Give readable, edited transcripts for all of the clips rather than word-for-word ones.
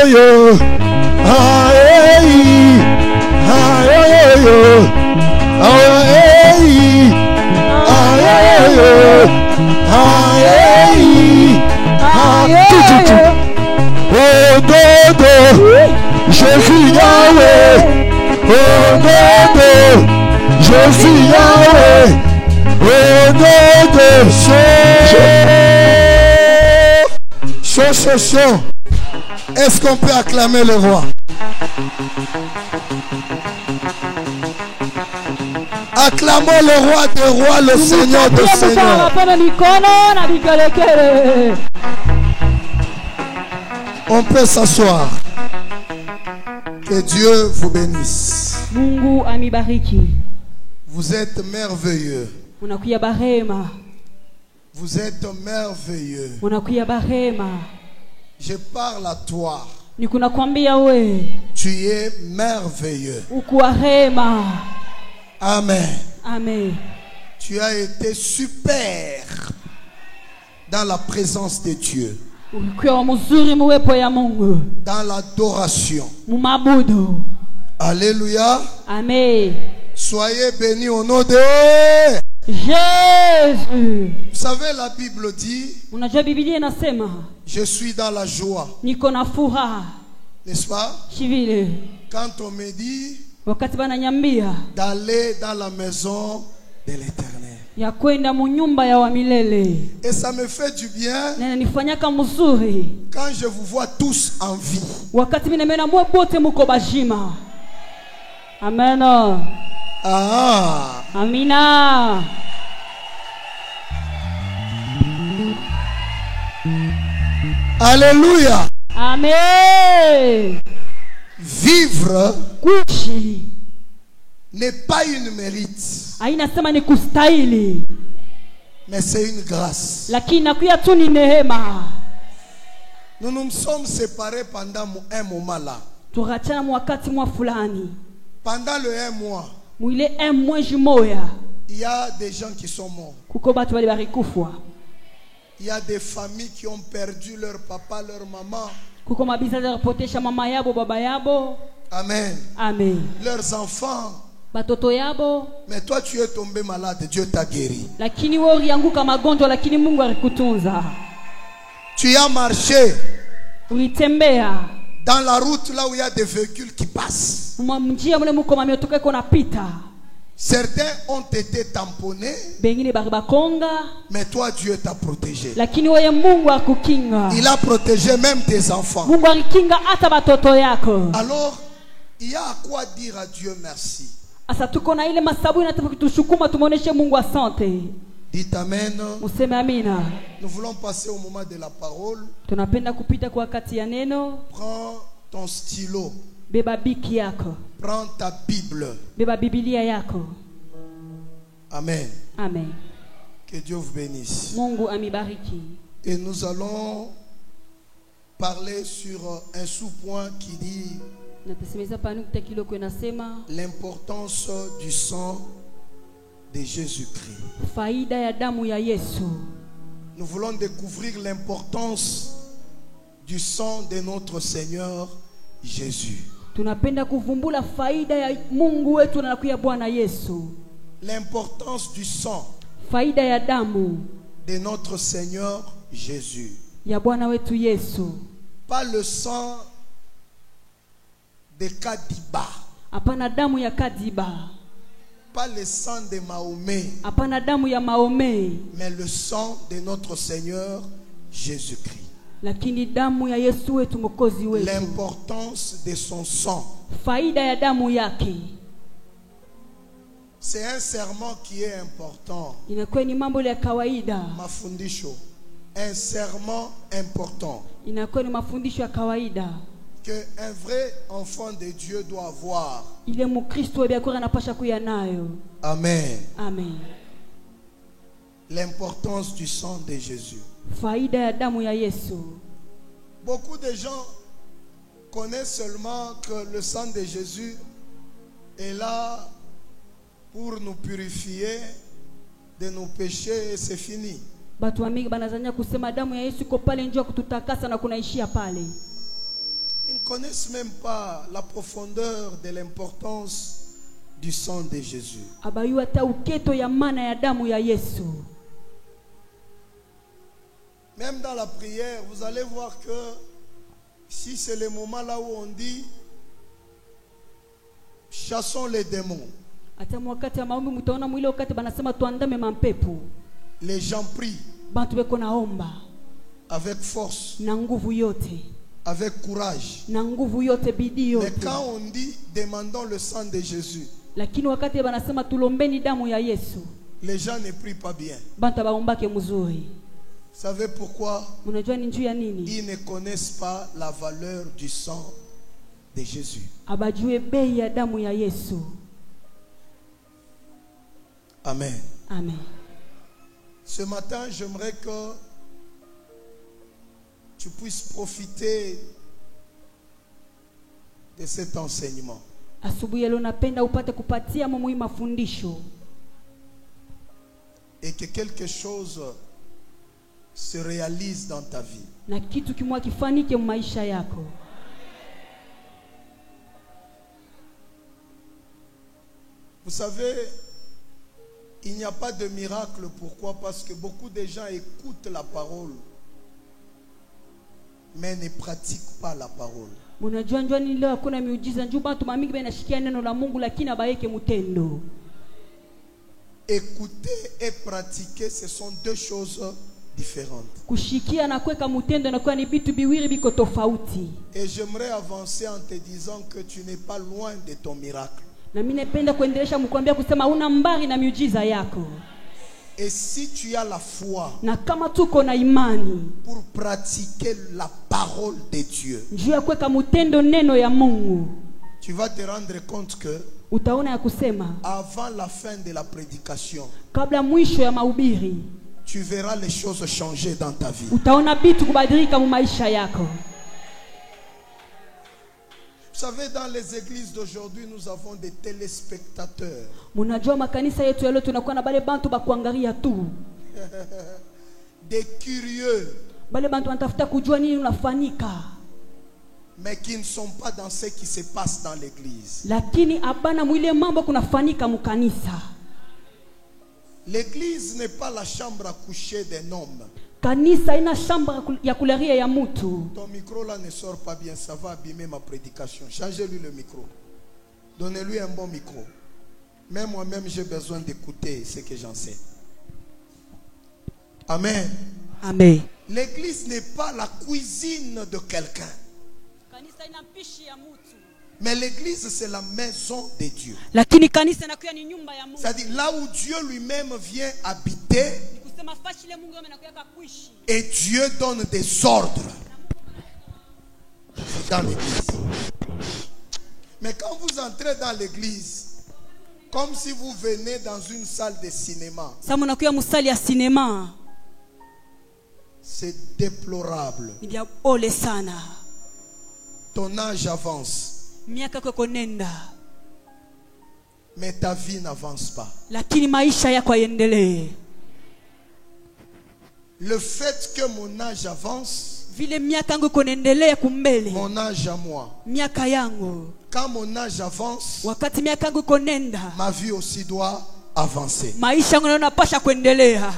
yo. Aïe, aïe, yo. Aïe, aïe, yo. Aïe, aïe. Oh dodo, je suis Yahweh. Oh dodo, je suis Yahweh. Oh dodo, chaud. Est-ce qu'on peut acclamer le roi? Acclamons le roi des rois, le Seigneur des seigneurs. On peut s'asseoir. Que Dieu vous bénisse. Mungu amibariki. Vous êtes merveilleux. Unakuya barema. Vous êtes merveilleux. Unakuya barema. Je parle à toi. Nikunakwambia we. Tu es merveilleux. Ukuarema. Amen. Amen. Tu as été super dans la présence de Dieu. Dans l'adoration. Alléluia. Amen. Soyez bénis au nom de Jésus. Vous savez, la Bible dit, je suis dans la joie. N'est-ce pas? Quand on me dit d'aller dans la maison de l'Éternel. Et ça me fait du bien quand je vous vois tous en vie. Amen. Ah. Amina. Alléluia. Amen. Vivre n'est pas une mérite, mais c'est une grâce. Nous nous sommes séparés pendant un moment là. Pendant le 1 mois, il y a des gens qui sont morts. Il y a des familles qui ont perdu leur papa, leur maman. Amen. Amen. Leurs enfants. Mais toi tu es tombé malade, Dieu t'a guéri. Tu as marché dans la route là où il y a des véhicules qui passent. Certains ont été tamponnés, mais toi Dieu t'a protégé. Il a protégé même tes enfants. Alors il y a à quoi dire à Dieu merci. Dites amen. Nous voulons passer au moment de la parole. Prends ton stylo. Prends ta Bible. Amen. Amen. Que Dieu vous bénisse. Et nous allons parler sur un sous-point qui dit l'importance du sang de Jésus-Christ. Nous voulons découvrir l'importance du sang de notre Seigneur Jésus. L'importance du sang de notre Seigneur Jésus. Pas le sang de Kadiba. Pas le sang de Mahomet. Mais le sang de notre Seigneur Jésus-Christ. L'importance de son sang. C'est un serment qui est important. Mafundisho. Un serment important. Qu'un vrai enfant de Dieu doit avoir. Amen. Amen. L'importance du sang de Jésus. Beaucoup de gens connaissent seulement que le sang de Jésus est là pour nous purifier de nos péchés et c'est fini. Une connaissent même pas la profondeur de l'importance du sang de Jésus. Abayu ata uketo ya maana ya damu ya Yesu. Même dans la prière, vous allez voir que si c'est le moment là où on dit chassons les démons, Ata wakati ya maombi mtaona mwile wakati banasema tuandame mampepo. les gens prient Bantu beko naomba avec force, na nguvu yote, avec courage. na nguvu yote, bidii yote. Mais quand on dit demandons le sang de Jésus, Lakini wakati banasema tulombeni damu ya Yesu, les gens ne prient pas bien. bantu baombake mzuri. Vous savez pourquoi? Mnajua ni njuu ya nini? Ils ne connaissent pas la valeur du sang de Jésus. Abajue bei ya damu ya Yesu. Amen. Amen. Ce matin, j'aimerais que tu puisses profiter de cet enseignement. Asubuhi leo napenda upate kupatia mumui mafundisho, Et que quelque chose se réalise dans ta vie. na kitu kimwa kifanike maisha yako. Vous savez, il n'y a pas de miracle. Pourquoi? Parce que beaucoup de gens écoutent la parole, mais ne pratiquent pas la parole. Mnajua njua ni leo hakuna miujiza, njoo bantu mamingi banashikia neno la Mungu lakini abayeke mutendo. Écouter et pratiquer, ce sont deux choses différentes. Kushikia na kuweka mutendo na kuwa ni bitu biwiri biko tofauti. Et j'aimerais avancer en te disant que tu n'es pas loin de ton miracle. Na mimi napenda kuendelesha mkuambia kusema una mbari na miujiza yako. Et si tu as la foi Na kama tuko na imani pour pratiquer la parole de Dieu, njuu ya kuweka mutendo neno ya Mungu, tu vas te rendre compte que utaona ya kusema avant la fin de la prédication, kabla mwisho ya mahubiri tu verras les choses changer dans ta vie. utaona bitu kubadilika mu maisha yako. Vous savez, dans les églises d'aujourd'hui, nous avons des téléspectateurs. Munajua makanisa yetu leo tunakuwa na bale bantu ba kuangalia tu. Des curieux, Bale bantu wanatafuta kujua nini unafanyika, mais qui ne sont pas dans ce qui se passe dans l'église. lakini abana mwile mambo kunafanyika mukanisa. L'église n'est pas la chambre à coucher d'un homme. Kanisa ina shamba ya kularia ya mutu. Ton micro là ne sort pas bien, ça va abîmer ma prédication. Changez-lui le micro. Donnez-lui un bon micro. Même moi-même, j'ai besoin d'écouter ce que j'enseigne. Amen. Amen. L'église n'est pas la cuisine de quelqu'un. Kanisa ina mpishi ya mutu. Mais l'église, c'est la maison de Dieu. Lakini kanisa inakuwa ni nyumba ya Mungu. C'est-à-dire là où Dieu lui-même vient habiter. Kusema fashi ile Mungu anakuwa kuishi. Et Dieu donne des ordres dans l'église. Mais quand vous entrez dans l'église, comme si vous venez dans une salle de cinéma, Sasa mnakuwa musali ya sinema. c'est déplorable. Ni bia ole sana. Ton âge avance, Miaka yako nenda, mais ta vie n'avance pas. lakini maisha yako yaendelee. Le fait que mon âge avance, Vile miaka yangu kuendelea kumbele, mon âge à moi, miaka yangu, quand mon âge avance, wakati miaka yangu konenda, ma vie aussi doit avancer. maisha yangu yanapasha kuendelea.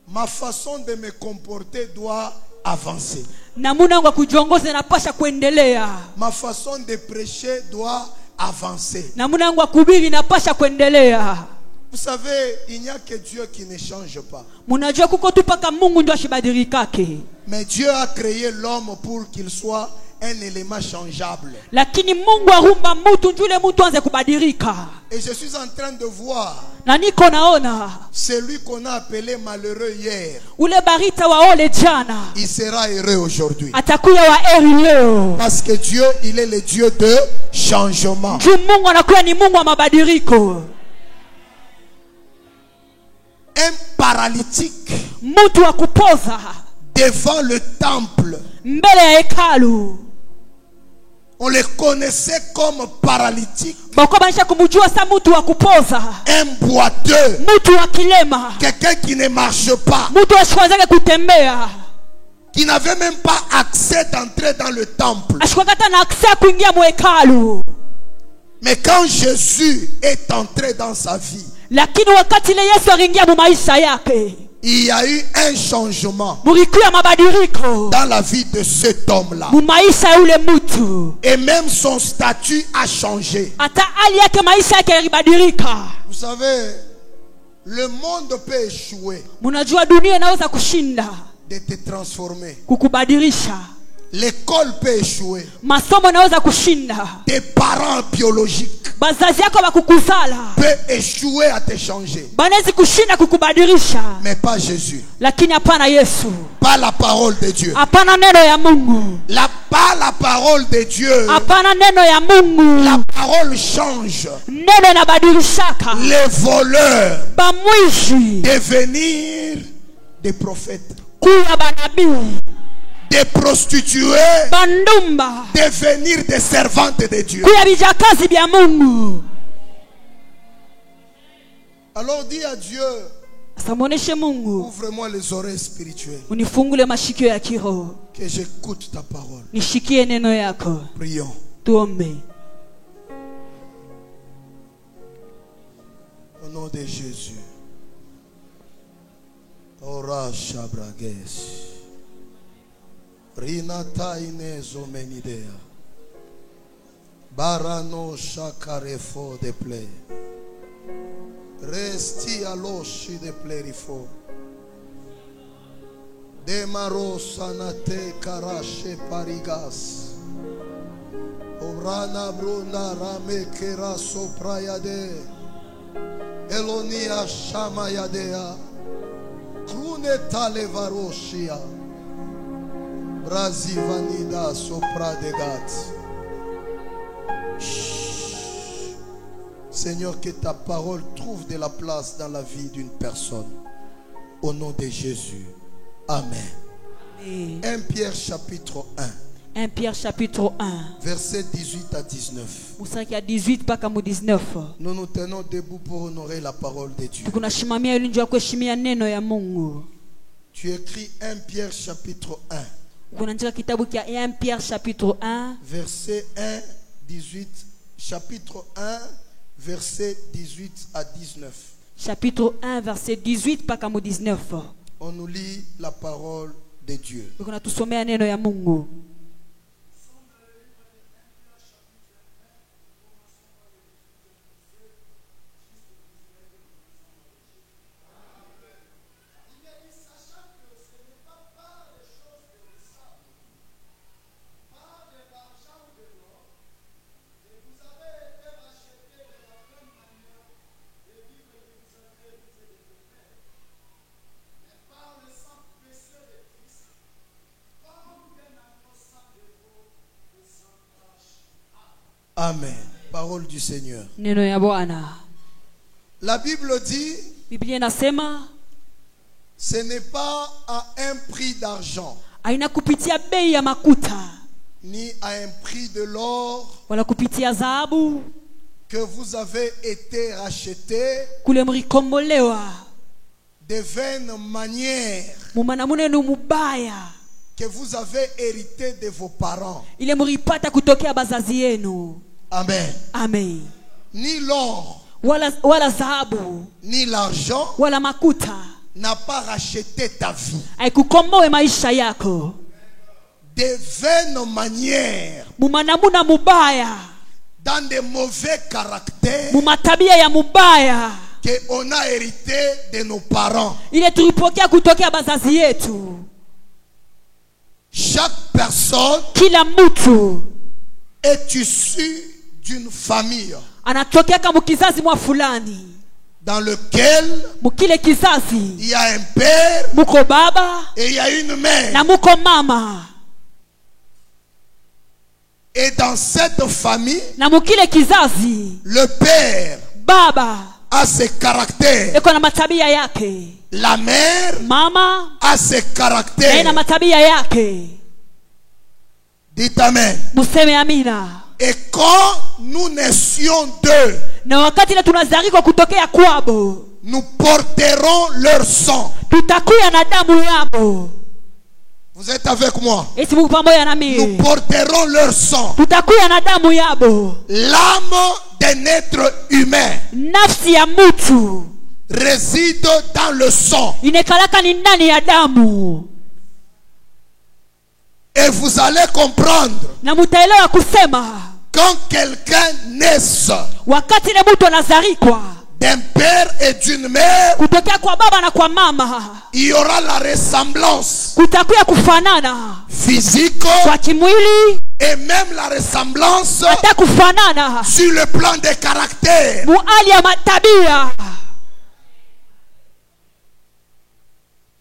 Ma façon de me comporter doit avancer. Namuna yangu kujiongoza inapasha kuendelea. Ma façon de prêcher doit avancer. Namuna yangu kuhubiri inapasha kuendelea. Vous savez, il n'y a que Dieu qui ne change pas. Munajua kuko tu paka Mungu ndio ashibadilikake. Mais Dieu a créé l'homme pour qu'il soit un élément changeable. Lakini Mungu arumba mtu njule mtu anze kubadilika. Et je suis en train de voir Na niko naona celui qu'on a appelé malheureux hier, ule barita wa ole jana il sera heureux aujourd'hui. atakuya wa eri leo. Parce que Dieu, il est le Dieu de changement. Juu Mungu anakuwa ni Mungu wa mabadiliko. Un paralytique Mtu wa kupoza devant le temple, mbele ya hekalu. on le connaissait comme paralytique, Bako banisha kumujua sa mtu wa kupoza, un boiteux, mtu wa kilema, quelqu'un qui ne marche pas. mtu ashikwanzake kutembea. qui n'avait même pas accès d'entrer dans le temple. ashikakata na access kuingia mwekalu. Mais quand Jésus est entré dans sa vie, Lakini wakati ile Yesu aliingia mu maisha yake, il y a eu un changement mulikuwa mabadiliko dans la vie de cet homme-là. mu maisha ya ule mtu. Et même son statut a changé. Hata hali yake maisha yake yalibadilika. Vous savez, le monde peut échouer, Mnajua dunia inaweza kushinda de te transformer. kukubadilisha. L'école peut échouer. Masomo inaweza kushinda. Tes parents biologiques Bazazi yako bakukuzala peuvent échouer à te changer. banaweza kushinda kukubadilisha. Mais pas Jésus. Lakini hapana Yesu. Pas la parole de Dieu. Hapana neno ya Mungu. Pas la parole de Dieu. Hapana neno ya Mungu. La parole change. Neno inabadilishaka. Les voleurs Bamwishi devenir des prophètes. kuwa banabii. Des prostituées Bandumba devenir des servantes de Dieu. kuya bijakazi bya Mungu. Alors dis à Dieu, Asamoneshe Mungu, ouvre-moi les oreilles spirituelles, unifungule mashikio ya kiroho, que j'écoute ta parole. nishikie neno yako. Prions. Tuombe. Au nom de Jésus. Ora shabrages. Rinata inezo menidea. Barano shakarefo de ple. Resti aloshi de plerifo. Demaro sanate karashe parigas. Orana bruna rame kera soprayade. Elonia shamayadea. Kruneta levaroshia. Brazivanida sopra de gat. Seigneur, que ta parole trouve de la place dans la vie d'une personne. Au nom de Jésus. Amen. 1 Pierre chapitre 1. 1 Pierre chapitre 1. Versets 18 à 19. Musaki ya 18 mpaka mu 19. Nous nous tenons debout pour honorer la parole de Dieu. Tukunashimamia ili njoo kuheshimia neno ya Mungu. Tu écris 1 Pierre chapitre 1. Kunaandika kitabu kia 1 Pierre chapitre 1 verset 1, 18, chapitre 1, verset 18 à 19. Chapitre 1 verset 18 mpaka mu 19. On nous lit la parole de Dieu. Tunatusomea neno ya Mungu. Amen. Parole du Seigneur. Neno ya Bwana. La Bible dit, Biblia inasema ce n'est pas à un prix d'argent, haina kupitia bei ya makuta ni à un prix de l'or, wala kupitia dhahabu que vous avez été rachetés kule mlikombolewa de vaines manières mumana munenu mubaya que vous avez hérité de vos parents. ile mlipata kutokea bazazi yenu. Amen. Amen. Ni l'or, Wala dhahabu ni l'argent wala makuta n'a pas racheté ta vie. haikukomboe maisha yako. De vaines manières, Mumanamuna mubaya, dans des mauvais caractères mumatabia ya mubaya qu'on a hérité de nos parents. ile tulipokea kutokea bazazi yetu. Chaque personne Kila mtu est issue d'une famille anatokea kama kizazi mwa fulani, dans lequel mukile kizazi il y a un père muko baba et il y a une mère. na muko mama, Et dans cette famille, na mukile kizazi le père baba a ses caractères. eko na matabia yake, La mère mama a ses na caractères. matabia yake. Dites Amen. Museme amina. Et quand nous naissions d'eux, Na wakati ile tunazaliwa kutokea kwabo, nous porterons leur sang. tutakuya na damu yabo. Vous Vous êtes avec moi? esi muko pamoja na mimi. Nous porterons leur sang. Tutakuya na damu yabo. L'âme d'un être humain Nafsi ya mtu réside dans le sang. inekalaka ni ndani ya damu. Et vous allez comprendre, Na mutaelewa kusema quand quelqu'un naisse wakati ile mtu anazarikwa d'un père et d'une mère, kutokea kwa baba na kwa mama, il y aura la ressemblance kutakuya kufanana physique kwa kimwili, et même la ressemblance hata kufanana sur le plan des caractères. muali ya matabia.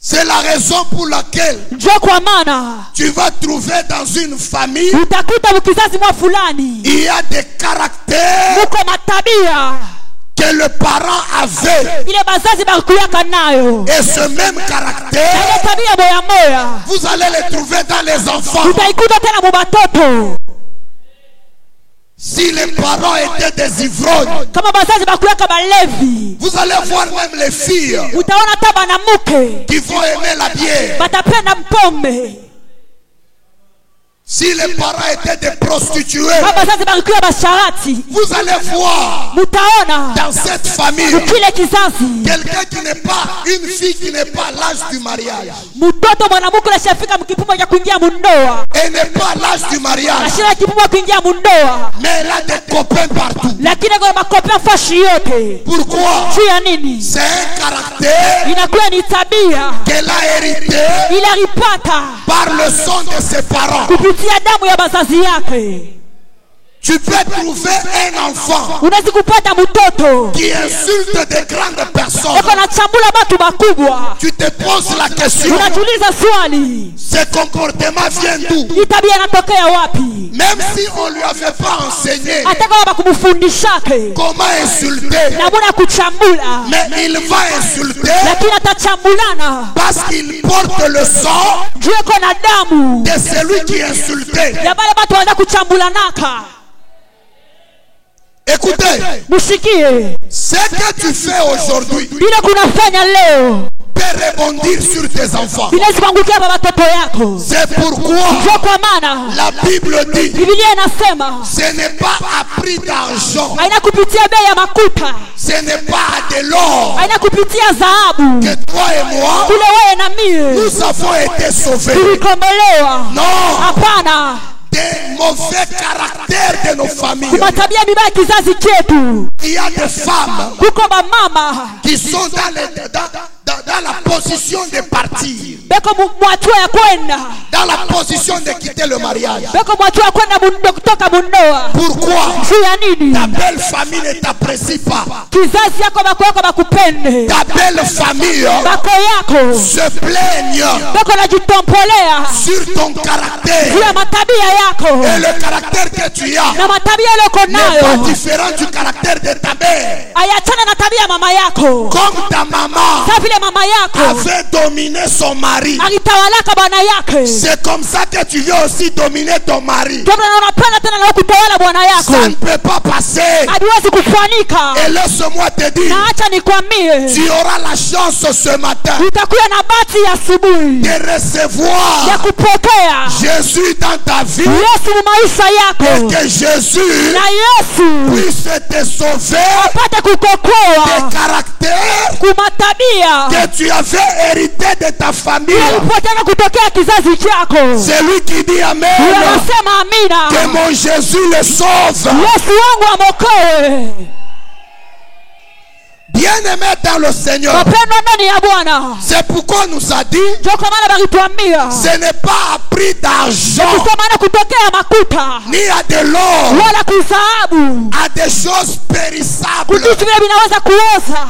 C'est la raison pour laquelle Njoo kwa maana tu vas trouver dans une famille, utakuta mkizazi mwa fulani il y a des caractères muko matabia que le parent avait. ile bazazi bakuyaka nayo, Et ce même na caractère, ile tabia moya moya vous allez les trouver dans les enfants. utaikuta tena mubatoto. Si les parents étaient des ivrognes, Kama bazazi bakuyaka balevi, vous allez voir même les filles utaona hata banamuke qui vont aimer la bière. batapenda mpombe. Si les parents étaient des prostituées, Kama bazazi bakikuya basharati, vous allez voir mutaona dans cette famille kile kizazi quelqu'un qui n'est pas, une fille qui n'est pas à l'âge du mariage. mtoto mwanamuke nashafika mkipimo cha kuingia mundoa, Elle n'est pas à l'âge du mariage, ashira kipimo kuingia mundoa, mais elle a des copains partout. lakini kwa makopea fashi yote. Pourquoi? Juu ya nini? C'est un caractère Inakuwa ni tabia qu'elle a hérité ile alipata par le sang de ses parents. kupitia damu ya bazazi yake. Tu peux trouver un enfant Unaweza kupata mtoto qui insulte des grandes personnes. eko na chambula watu bakubwa, Tu te poses la question, unajiuliza swali, ce comportement vient d'où? hii tabia inatokea wapi? Même si on ne lui avait pas enseigné Hata kama bakumfundishake comment insulter, namuna ya kuchambula, mais il va insulter lakini atachambulana parce qu'il porte le sang juu eko na damu de celui qui insultait. ya bale batu wanda kuchambulanaka. Écoutez, Mushikie ce que tu fais aujourd'hui vile kunafanya leo peut rebondir sur tes enfants. vinaweza kuangukia baba watoto yako. C'est pourquoi Ndio kwa maana la Bible dit, Biblia inasema ce n'est pas à prix d'argent, haina kupitia bei ya makuta, ce n'est pas à de l'or haina kupitia dhahabu, que toi et moi, kule wewe na mie nous avons été sauvés. tulikombolewa. Non, Hapana, des mauvais caractères de nos familles. kuna tabia mibaya kizazi chetu. Il y a des femmes Kuko bamama qui sont dans la position de partir, beko mwatua ya kwenda, dans la position de quitter le mariage. beko mwatua ya kwenda kutoka mundoa. Pourquoi? Juu ya nini? Ta belle famille ne t'apprécie pas. Kizazi yako bako yako bakupende, Ta belle famille bako yako se plaigne beko najitompolea sur ton caractère. juu ya matabia yako, Et le caractère que tu as na matabia ile uko n'est pas nayo différent du caractère de ta mère. ayachana na tabia ya mama yako. Comme ta maman Sa vile mama yako avait dominé son mari, alitawalaka bwana yake, c'est comme ça que tu veux aussi dominer ton mari. ndio maana unapenda tena na kutawala bwana yako. Ça ne peut pas passer. Hadiwezi kufanika. Et laisse-moi te dire, Na acha nikwambie, tu auras la chance ce matin utakuwa na bahati ya asubuhi de ya recevoir kupokea Jésus dans ta vie Yesu maisha et yako, que Jésus na Yesu puisse te sauver apate kukokoa des caractères kumatabia que tu avais hérité de ta famille. ulipotaka kutokea kizazi chako. Celui qui dit Amen, Unasema que amina. mon Jésus le sauve. Yesu wangu amokoe. Bien-aimé dans le Seigneur, Wapendwa ndani ya Bwana, c'est pourquoi nous a dit, ndio kwa maana balituambia ce n'est pas à prix d'argent, kusema na kutokea makuta ni à de l'or, wala kusahabu, à des choses périssables kuvitu vile vinaweza kuoza,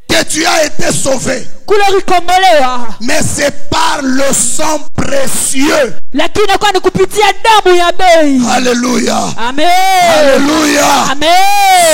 que tu as été sauvé. kule ulikombolewa, Mais c'est par le sang précieux. lakini kwa ni kupitia damu ya bei. Alléluia. Amen. Alléluia.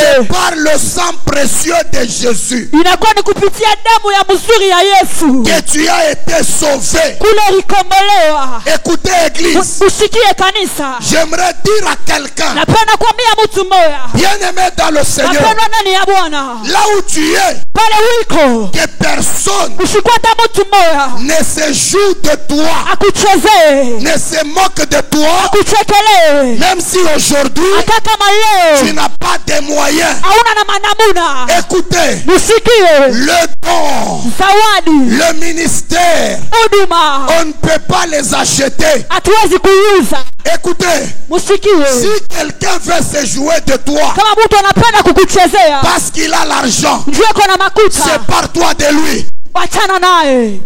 C'est Amen. par le sang précieux de Jésus Inakuwa ni kupitia damu ya mzuri ya Yesu que tu as été sauvé. kule ulikombolewa. Écoutez, Église, Usikie kanisa, j'aimerais dire à quelqu'un, napenda kuambia mtu mmoja, bien-aimé dans le Seigneur, napendwa ndani ya Bwana, là où tu es, pale iko que personne usikwata mtu moya ne se joue de toi, akuchezee ne se moque de toi, akuchekele même si aujourd'hui hata kama leo tu n'as pas de moyens. hauna na manamuna. Écoutez, Musikie le don, zawadi, le ministère, huduma on ne peut pas les acheter. hatuwezi kuiuza. Écoutez, Musikie si quelqu'un veut se jouer de toi kama mtu anapenda kukuchezea parce qu'il a l'argent, njoo kuna makuta, sépare-toi de lui. achana naye,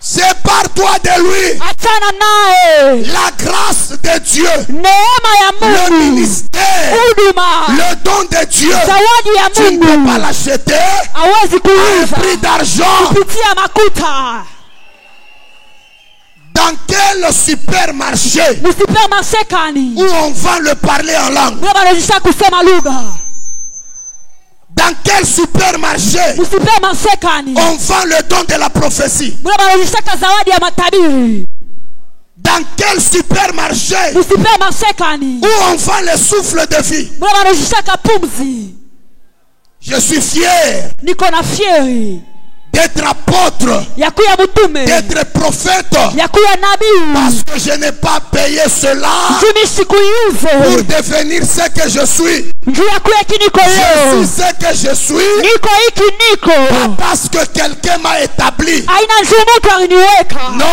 Sépare-toi de lui. achana naye. La grâce de Dieu, Neema ya le Mungu, ministère, huduma, le don de Dieu, zawadi ya tu ne peux pas Mungu l'acheter hawezi à un kuuza prix d'argent. kupitia makuta. Dans quel supermarché Msupermarché kani où on vend le parler en langue? wanarejisha kusema lugha? Dans quel supermarché Msupermarché kani on vend le don de la prophétie? wanarejisha zawadi ya matabiri? Dans quel supermarché Msupermarché kani où on vend le souffle de vie? wanarejisha pumzi? Je suis fier Niko na fieri d'être apôtre, ya kuya mtume, d'être prophète, ya kuya nabii, parce que je n'ai pas payé cela jumi sikuiuze pour devenir ce que je suis. njuu ya kuya kiniko Je leo, suis ce que je suis niko hiki niko parce que quelqu'un m'a établi. aina njuu mtu aliniweka. Non,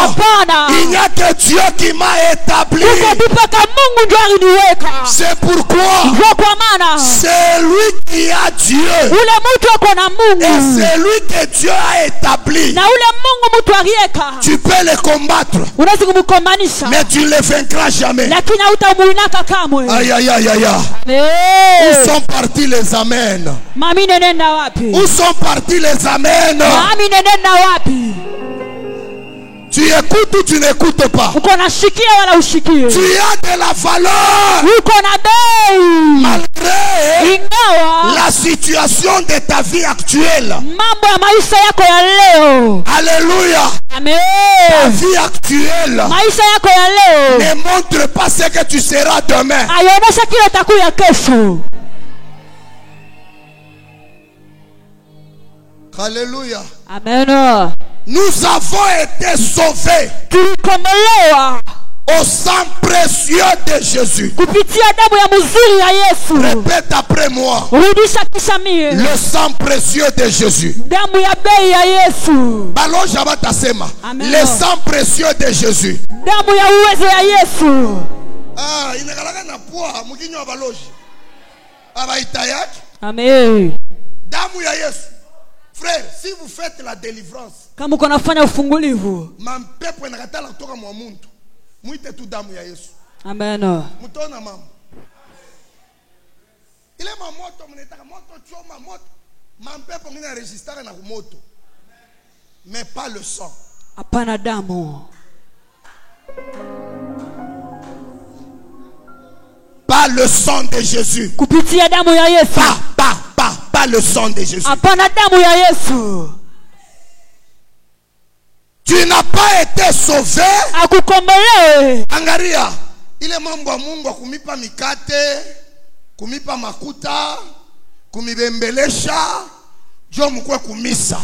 Hapana, il n'y a que Dieu qui m'a établi. uko tupaka Mungu ndio aliniweka. C'est pourquoi Ndio kwa maana c'est lui qui a Dieu. ule mtu ako na Et Mungu c'est lui que Dieu a établi. na ule Mungu mtu aliweka, Tu peux le combattre, unaweza kumkombanisha mais tu ne le vaincras jamais. lakini hautamuinaka kamwe. Aïe, aïe, aïe, aïe, aïe. Eh, Où sont partis les amens? mami nenenda wapi? Où sont partis les amens? Mami nenenda wapi? Tu écoutes ou tu n'écoutes pas? Uko na shikia wala ushikie? Tu as de la valeur Uko na bei malgré ingawa la situation de ta vie actuelle. mambo ya maisha yako ya leo. Alléluia. Ta Amen. vie actuelle Maisha yako ya leo ne montre pas ce que tu seras demain. aionyesha kile utakuya kesho. Alléluia. Amen. Nous avons été sauvés Tulikombolewa au sang précieux de Jésus. kupitia damu ya mzuri ya Yesu. Répète après moi. Rudisha kisha mie. Le sang précieux de Jésus. Damu ya bei ya Yesu. Balo jabatasema. Amen. Le sang précieux de Jésus. Damu ya uwezo ya Yesu. Ah, inakalaka na poa mukinyo baloji. Abaita yake. Amen. Damu ya Yesu. Frère, si vous faites la délivrance, Kama uko nafanya ufungulivu. mampepo inakatala kutoka mwa muntu. Muite tu damu ya Yesu. Amen. Mutona mama. Ile mamoto mnetaka moto choma moto. Mampepo ngine registraka na moto. Mais pas le sang. Hapana damu. Pas le sang de Jésus. Kupitia damu ya Yesu. Pas le sang de Jésus. Hapana damu ya Yesu. Tu n'as pas été sauvé. Akukombolewe. Angaria. Ile mambo ya Mungu kumipa mikate, kumipa makuta, kumibembelesha, jo mkwe kumisa.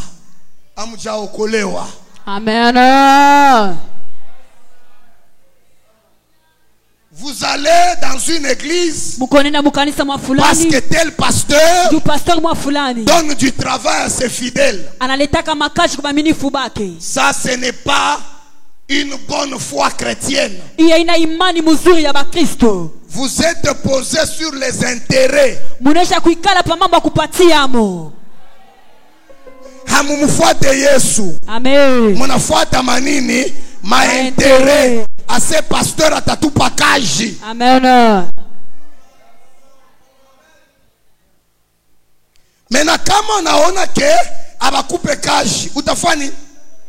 Amujaokolewa. Amen. Vous allez dans une église Mukonenda mukanisa mwa parce fulani. que tel pasteur Du pasteur mwa fulani donne du travail à ses fidèles. analetaka makazi kwa maminifu bake. Ça, ce n'est pas une bonne foi chrétienne. Iya ina imani mzuri ya Bakristo. Vous êtes posé sur les intérêts. Munesha kuikala pa mambo kupatiamo. Hamumfuate Yesu. Amen. Munafuata manini? Maintérêt. À ces pasteurs atatupa kaji. Amen. Mena kama unaona ke abakupe kaji, utafani?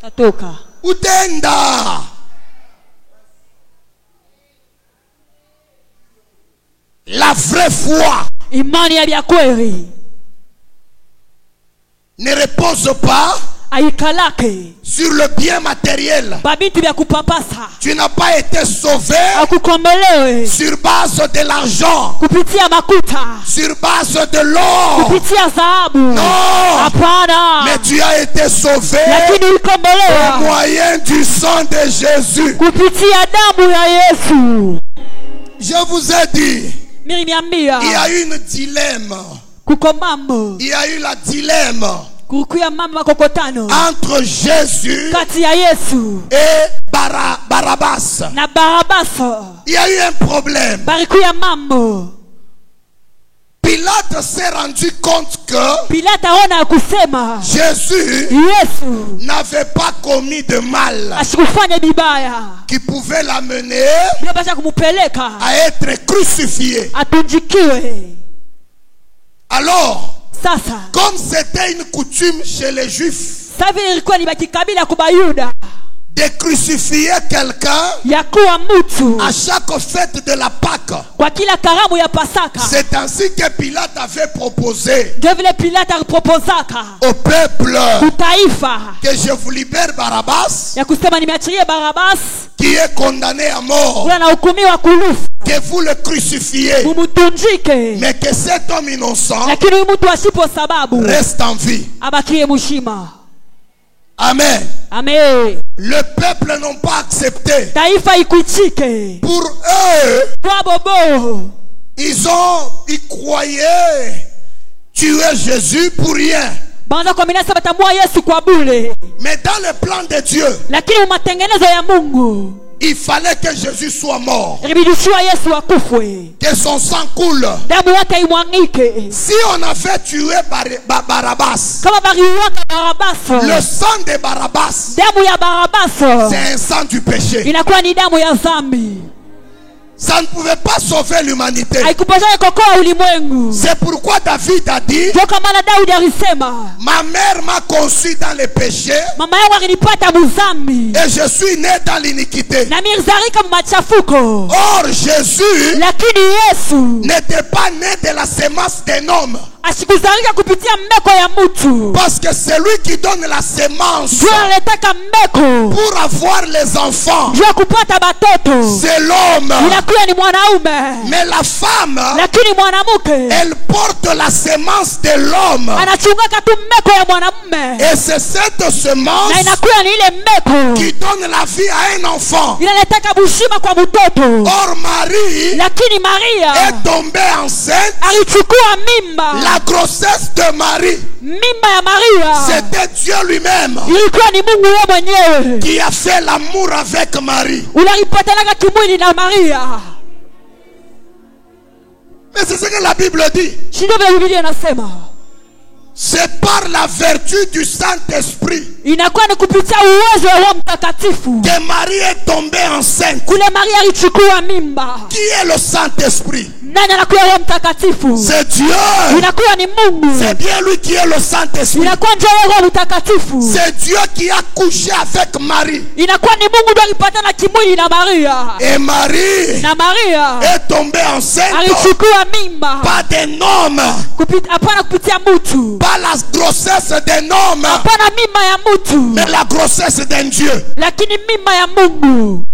Tatoka. Utenda. La vraie foi Imani ya kweli ne repose pas aikalake sur le bien matériel. babintu vya kupapasa. Tu n'as pas été sauvé Akukombolewe sur base de l'argent, kupitia makuta, sur base de l'or. kupitia dhahabu. Non, Hapana, mais tu as été sauvé lakini au ulikombolewa moyen du sang de Jésus. kupitia damu ya Yesu. Je vous ai dit, Niliniambia il y a eu une dilemme. kuko mambo, Il y a eu la dilemme kukuya mambo makokotano entre Jésus kati ya Yesu et Barabbas. na Barabasa. Il y a eu un problème. Barikuya mambo. Pilate s'est rendu compte que Pilate aona kusema Jésus Yesu n'avait pas commis de mal asikufanya bibaya qui pouvait l'amener bila basha kumupeleka à être crucifié. atunjikiwe. Alors, Sasa comme c'était une coutume chez les Juifs savi ilikuwa ni bakikabila kubayuda de crucifier quelqu'un ya kuwa mtu à chaque fête de la Pâque, kwa kila karamu ya Pasaka, c'est ainsi que Pilate avait proposé ndio vile Pilate alipropozaka au peuple kutaifa que je vous libère Barabbas, ya kusema nimeachilia Barabas qui est condamné à mort, ule anahukumiwa kulufu, que vous le crucifiez, mumutunjike, mais que cet homme innocent lakini huyu mtu asipo sababu reste en vie. abakie mushima. Amen. Amen. Le peuple n'ont pas accepté. Taifa ikuchike. Pour eux, Kwa bobo ils croyaient tuer Jésus pour rien. banza kwa minasa batamua Yesu kwa bure, Mais dans le plan de Dieu, lakini matengenezo ya Mungu il fallait que Jésus soit mort, ilibidishwa Yesu akufwe, que son sang coule. damu yake imwangike. Si on avait tué Barabbas, Kama bariwaka Barabas, le sang de Barabbas, damu ya Barabas c'est un sang du péché. inakuwa ni damu ya dhambi, Ça ne pouvait pas sauver l'humanité. haikupasha kuokoa ulimwengu. C'est pourquoi David a dit, Ndio kama na Daudi alisema, ma mère m'a conçu dans le péché mama yangu alinipata muzambi et je suis né dans l'iniquité. na mirzarika machafuko. Or Jésus Lakini Yesu n'était pas né de la semence d'un homme, asikuzalika kupitia mmeko ya mtu, parce que celui qui donne la semence ndio aletaka mmeko pour avoir les enfants, ndio kupata batoto, c'est l'homme. inakuwa ni mwanaume. Mais la femme, Lakini mwanamke elle porte la semence de l'homme. anachungaka tu mmeko ya mwanamume, Et c'est cette semence na inakuwa ni ile mmeko qui donne la vie à un enfant. inaletaka bushima kwa mtoto. Or Marie Lakini Maria est tombée enceinte. alichukua mimba. La grossesse de Marie, Mimba ya Maria c'était Dieu lui-même ilikuwa ni Mungu yeye mwenyewe qui a fait l'amour avec Marie. ulipatanaga kimwili na Maria. Mais c'est ce que la Bible dit. Ndio vile Biblia inasema, C'est par la vertu du Saint-Esprit inakuwa ni kupitia uwezo wa Roho Mtakatifu que Marie est tombée enceinte. kule Maria alichukua mimba. Qui est le Saint-Esprit? Nani anakuwa Roho Mtakatifu? C'est Dieu. Inakuwa ni Mungu. C'est bien lui qui est le Saint-Esprit. Inakuwa ndio Roho Mtakatifu. C'est Dieu qui a couché avec Marie. Inakuwa ni Mungu ndio alipatana kimwili na Maria. Et Marie Na Maria est tombée enceinte alichukua mimba pas d'un homme, hapana kupitia mtu, pas la grossesse d'un homme, hapana mimba ya mtu, mais la grossesse d'un Dieu. lakini mimba ya Mungu.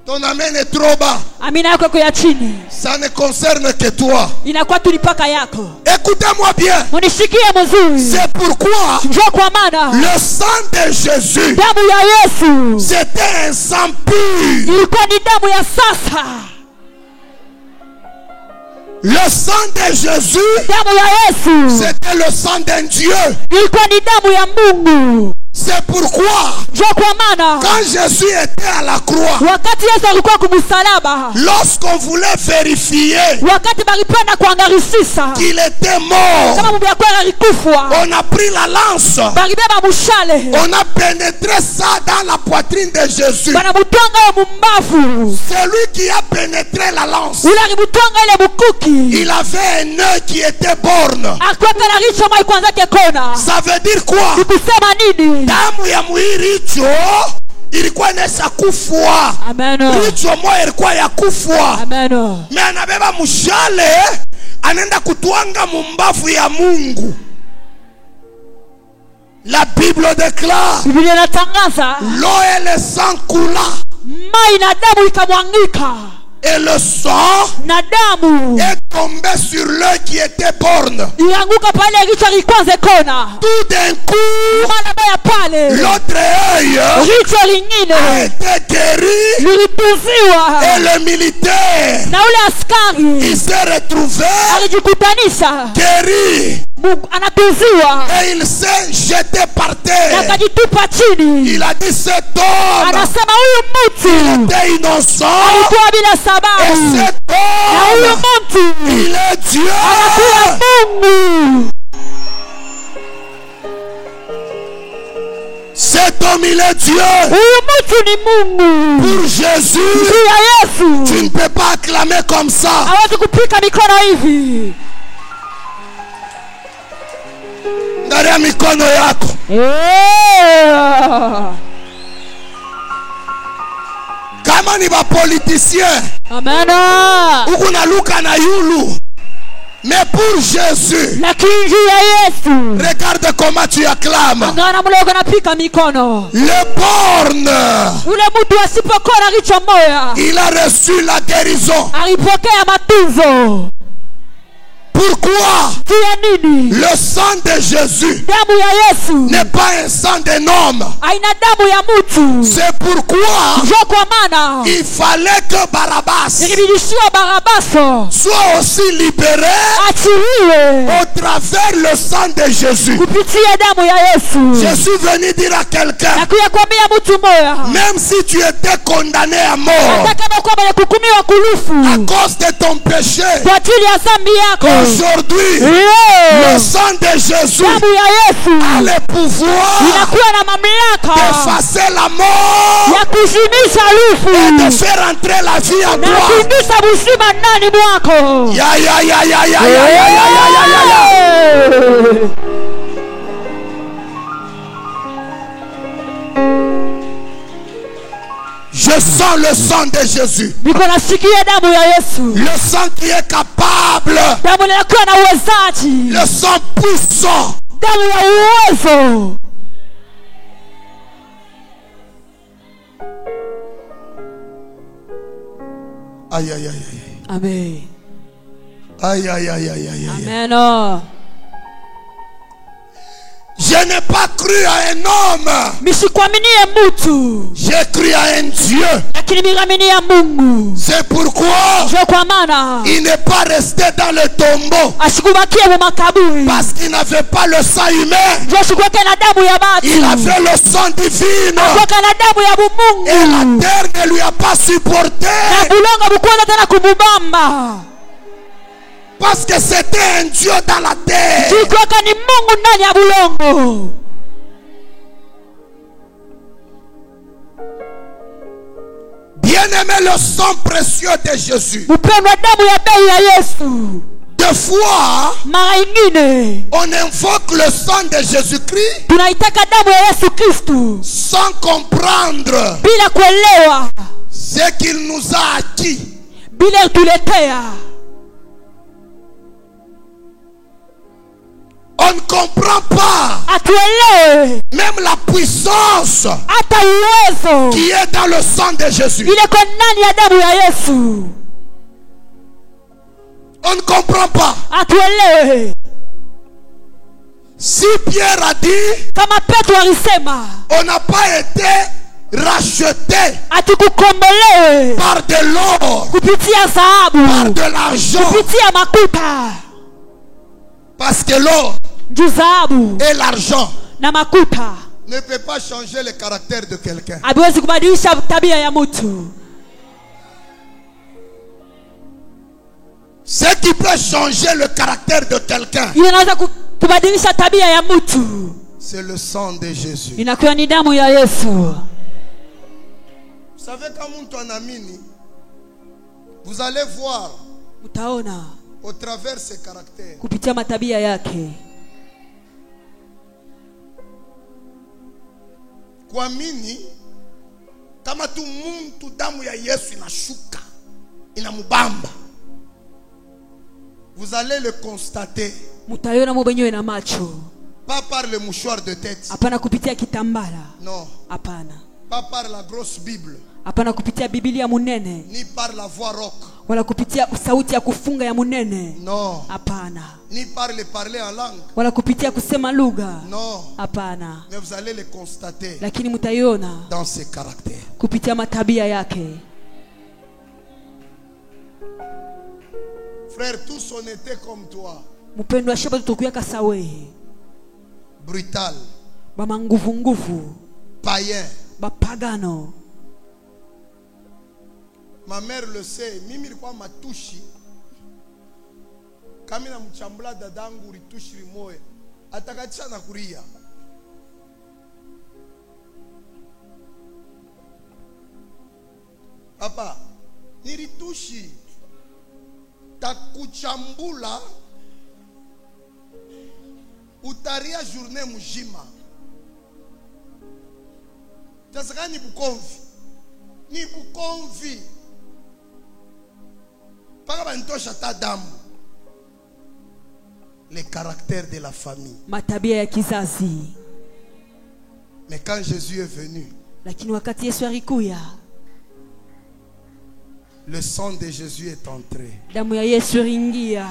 Ton amen est trop bas. Amina yako iko ya chini, Ça ne concerne que toi. inakuwa tu mipaka yako. Écoutez-moi bien. Munishikie mzuri, C'est pourquoi njoo kwa maana le sang de Jésus, damu ya Yesu c'était un sang pur. ilikuwa ni damu ya sasa. Le sang de Jésus, Damu ya Yesu c'était le sang d'un Dieu. ilikuwa ni damu ya Mungu. C'est pourquoi Njoo kwa maana quand Jésus était à la croix, wakati Yesu alikuwa kumsalaba, lorsqu'on voulait vérifier wakati balipenda kuangarisisa qu'il était mort, kama mtu yakwera alikufwa, on a pris la lance, balibeba mushale, on a pénétré ça dans la poitrine de Jésus. banamutonga yo mumbavu. Celui qui a pénétré la lance, Ule alimutonga ile bukuki, il avait un œil qui était borne. akweka na richo mai kwanza kekona. Ça veut dire quoi? Nikusema nini? Damu ya mwili hicho ilikuwa inaweza kufua. Amen. Richo moja ilikuwa ya kufua. Amen. Me anabeba mshale anaenda kutwanga mumbavu ya Mungu. La Bible déclare, Biblia inatangaza l'eau et le sang coula, mai na damu ikamwangika, et le sang na damu est tombé sur l'œil qui était borne. ilianguka pale kichwa kikwanze kona. Tout d'un coup, Mara baya pale l'autre œil jicho a lingine été guéri, lilipuziwa, et le militaire, na ule askari il s'est retrouvé alijikutanisha guéri, anatuziwa et il s'est jeté par na terre. akajitupa chini. Il a dit, cet homme Anasema huyu mtu était innocent, alikuwa bila et sababu, cet na huyu homme, mtu il est Dieu. anakuwa Mungu. Cet homme, il est Dieu. Huyu mtu ni Mungu. Pour Jésus, Juu ya Yesu tu ne peux pas acclamer comme ça. hawezi kupika mikono hivi. Ngaria mikono yako. Kama ni ba politicien, Amena. uko na luka na yulu. Mais pour Jésus, Lakini juu ya Yesu regarde comment tu acclames. angana mloko napika mikono. Le borne, Ule mtu asipokona kichwa moya il a reçu la guérison. alipokea matunzo. Pourquoi? Juu ya nini? Le sang de Jésus Damu ya Yesu n'est pas un sang d'un homme. haina damu ya mtu. C'est pourquoi Ndio kwa maana il fallait que Barabbas ilibidishiwa Barabaso soit aussi libéré achiliwe au travers le sang de Jésus. kupitia damu ya Yesu. Je suis venu dire à quelqu'un, Na kuyakwambia mtu moya, même si tu étais condamné à mort hata kama kwamba kuhukumiwa à kulufu cause de ton péché, kwa ajili ya dhambi yako, aujourd'hui, le leo sang de Jésus damu ya Yesu a le pouvoir inakuwa na mamlaka d'effacer la mort ya kuzimisha et de lufu faire entrer la vie en na toi. kuingiza uzima ndani mwako. Ya, ya, ya, ya, ya, ya, ya, ya, ya, ya, ya. Je sens le sang de Jésus. Niko nasikia damu ya Yesu, Le sang qui est capable. damu inakuwa na uwezaji, Le sang puissant. damu ya uwezo. Aïe, aïe, aïe, aïe. Amen. Aïe, aïe, aïe, aïe, aïe, aïe. Amen. Je n'ai pas cru à un homme. Msikuaminie mtu, J'ai cru à un Dieu. lakini miaminia Mungu. C'est pourquoi Ndio kwa maana il n'est pas resté dans le tombeau. asikubakie mu makaburi, Parce qu'il n'avait pas le sang humain. ndio asikuweke na damu ya Il batu, avait le sang divin. akuweka na damu ya Et la bumungu, terre ne lui a pas supporté. na bulongo bukuweza tena kumubamba. Parce que c'était un Dieu dans la terre. Jikuweka ni Mungu ndani ya bulongo. Bien-aimé, le sang précieux de Jésus. Upendwa, damu ya bei ya Yesu. Des fois, Mara ingine on invoque le sang de Jésus-Christ tunaitaka damu ya Yesu Kristu sans comprendre bila kuelewa ce qu'il nous a acquis. bila tuletea. On ne comprend pas Atuelewe même la puissance hata uwezo qui est dans le sang de Jésus. ile kwa ndani ya damu ya Yesu. On ne comprend pas. Atuelewe. Si Pierre a dit, Kama Petro alisema on n'a pas été racheté atukukombolewe par de l'or, kupitia par dhahabu, de l'argent. kupitia makuta. Parce que l'or Juu dhahabu et l'argent na makuta ne peut pas changer le caractère de quelqu'un. habiwezi kubadilisha tabia ya mtu. Ce qui peut changer le caractère de quelqu'un, Ile inaweza kubadilisha tabia ya mtu, c'est le sang de Jésus. inakuwa ni damu ya Yesu. Vous savez, quand mtu anaamini, vous allez voir Utaona au travers ses caractères. kupitia matabia yake. Kuamini kama tu mtu damu ya Yesu inashuka inamubamba, vous allez le constater. Mutaiona mwenyewe na macho. Pas par le mouchoir de tête. hapana kupitia kitambala, Non. hapana, Pas par la grosse Bible. hapana kupitia Biblia munene, Ni par la voix rauque. wala kupitia sauti ya kufunga ya munene, Non. hapana, Ni par le parler en langue. wala kupitia kusema lugha, Non. hapana, Mais vous allez le constater lakini mtaiona dans ses caractères. kupitia matabia yake. Frère, tous on était comme toi. Mpendwa, shaba tutokuyaka sawehe, Brutal. bama nguvu nguvu, Païen. bapagano. Ma mère le sait. Mimi ilikuwa matushi. Kami na mchambula dadangu ritushi limoya. Atakatisha na kuria. Papa, niritushi. Takuchambula. Utaria journée mujima. Tasaka ni bukonvi. Ni bukonvi. Paka bantosha ta damu. Les caractères de la famille. Matabia ya kizazi. Mais quand Jésus est venu, Lakini wakati Yesu alikuya, le sang de Jésus est entré. damu ya Yesu iliingia.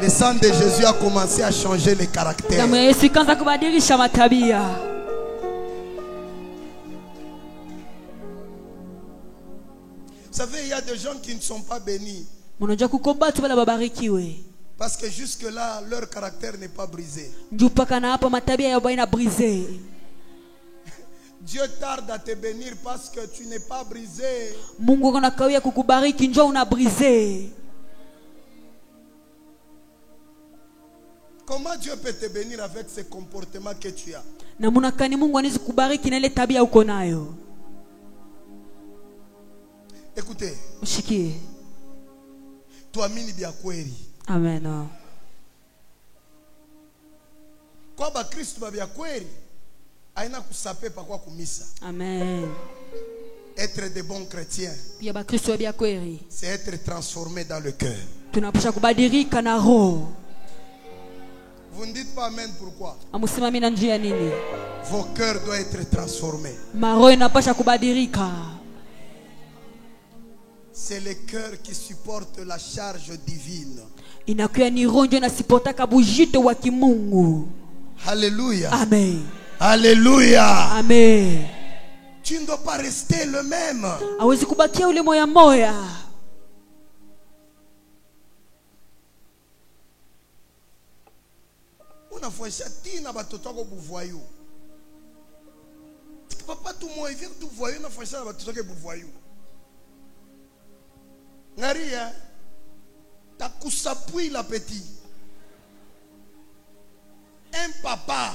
Le sang de Jésus a commencé à changer les caractères. Damu ya Yesu ikaanza kubadilisha matabia. Vous savez, il y a des gens qui ne sont pas bénis Mnajua kuko batu bala babarikiwe. parce que jusque-là, leur caractère n'est pas brisé. Njoo paka na hapa matabia yao baina brise. Dieu tarde à te bénir parce que tu n'es pas brisé. Mungu anakawia kukubariki, njoo una brise. Comment Dieu peut te bénir avec ce comportement que tu as? Na munakani Mungu anaweza kukubariki na ile tabia uko nayo. Écoutez, Ushikie. tuamini bya kweli. Amen. Kwa ba Kristo ba bya kweli aina kusape pa kwa kumisa. Amen. Être de bons chrétiens, Pia ba Kristo bya kweli. c'est être transformé dans le cœur. Tunapasha kubadilika na roho. Vous ne dites pas amen, pourquoi? Amusimami na njia nini? Vos cœurs doivent être transformés. Maroho inapasha kubadilika. C'est le cœur qui supporte la charge divine. Inakuwa ni roho ndio inasipotaka bujito wa kimungu. Alléluia. Amen. Alléluia. Amen. Tu ne dois pas rester le même. Hawezi kubakia ule moya moya. Unafundisha tina batoto wako buvoyou. Papa tout moi vient tout voyou unafundisha batoto wako buvoyou. Ngaria takusapui la petit. Un papa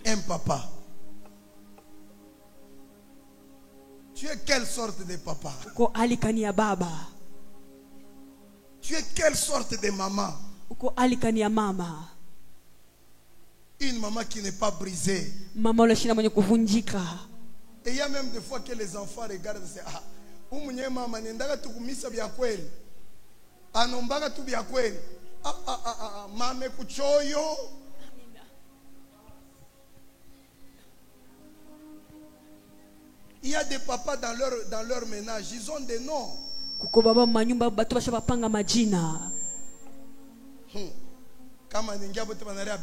un papa. Tu es quelle sorte de papa? Uko alikani ya baba. Tu es quelle sorte de maman? Uko alikani ya mama. Une maman qui n'est pas brisée. Mama ule shina mwenye kuvunjika. Et il y a même des fois que les enfants regardent et disent, ah, umunye mama nendaga tukumisa bya kweli. Anombaga tu bya kweli. Mame kuchoyo. Il y a des papas dans leur ménage, ils ont des noms. Kuko baba manyumba batu basha bapanga majina. Kama ningia bote banaria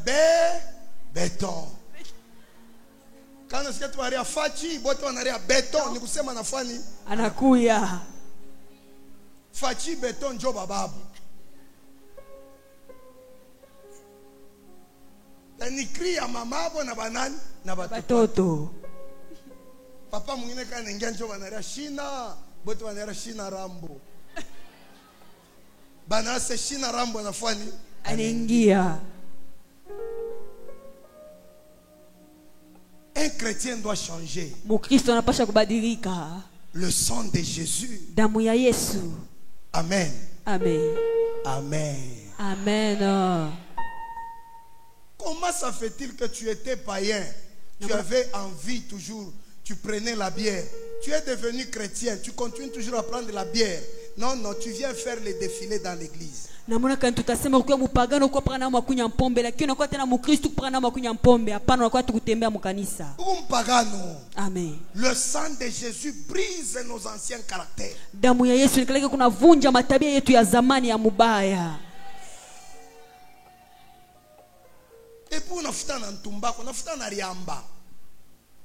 beton. Kana sikia tu banaria fachi bote banaria beton, ni kusema nafani Anakuya. fachi beton njo bababu. Na nikri ya mamabo na banani na Batoto. Papa mwingine kana ningia njo banaria shina bote banaria shina rambo. Banase shina rambo nafani Anaingia. Un chrétien doit changer. Mukristo anapasha kubadilika. Le sang de Jésus. Damu ya Yesu. Amen. Amen. Amen. Amen. Comment ça fait-il que tu étais païen? Tu avais envie toujours, tu prenais la bière. Tu es devenu chrétien, tu continues toujours à prendre la bière. Non, non, tu viens faire les défilés dans l'église. namona kan tutasema ukiwa mpagano kwa prana makunya mpombe lakini unakuwa tena mkristo prana makunya mpombe hapana unakuwa tukutembea mkanisa Mpagano. Amen. Le sang de Jésus brise nos anciens caractères. Damu ya Yesu nikaleke kuna vunja matabia yetu ya zamani ya mubaya. Et puis unafuta na ntumbako, unafuta na riamba.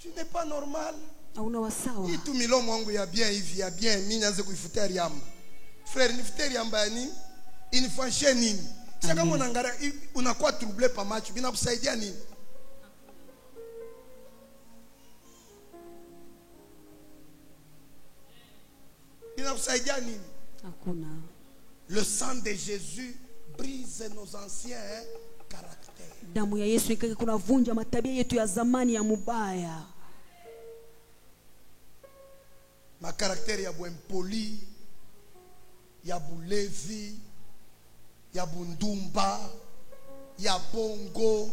Tu n'es pas normal. Hauna wasawa. Itu milomo wangu ya bien hivi ya bien mimi nianze kuifutia riamba. Frère, nifute riamba ya nini? Inifanyie nini? Sasa kama unaangalia unakuwa troublé pa macho, binakusaidia nini? Binakusaidia nini? Hakuna. Le sang de Jésus brise nos anciens caractères. Damu ya Yesu nikake kuna vunja matabia yetu ya zamani ya mubaya. Ma caractère ya bwempoli, ya bulevi, ya bundumba, ya bongo,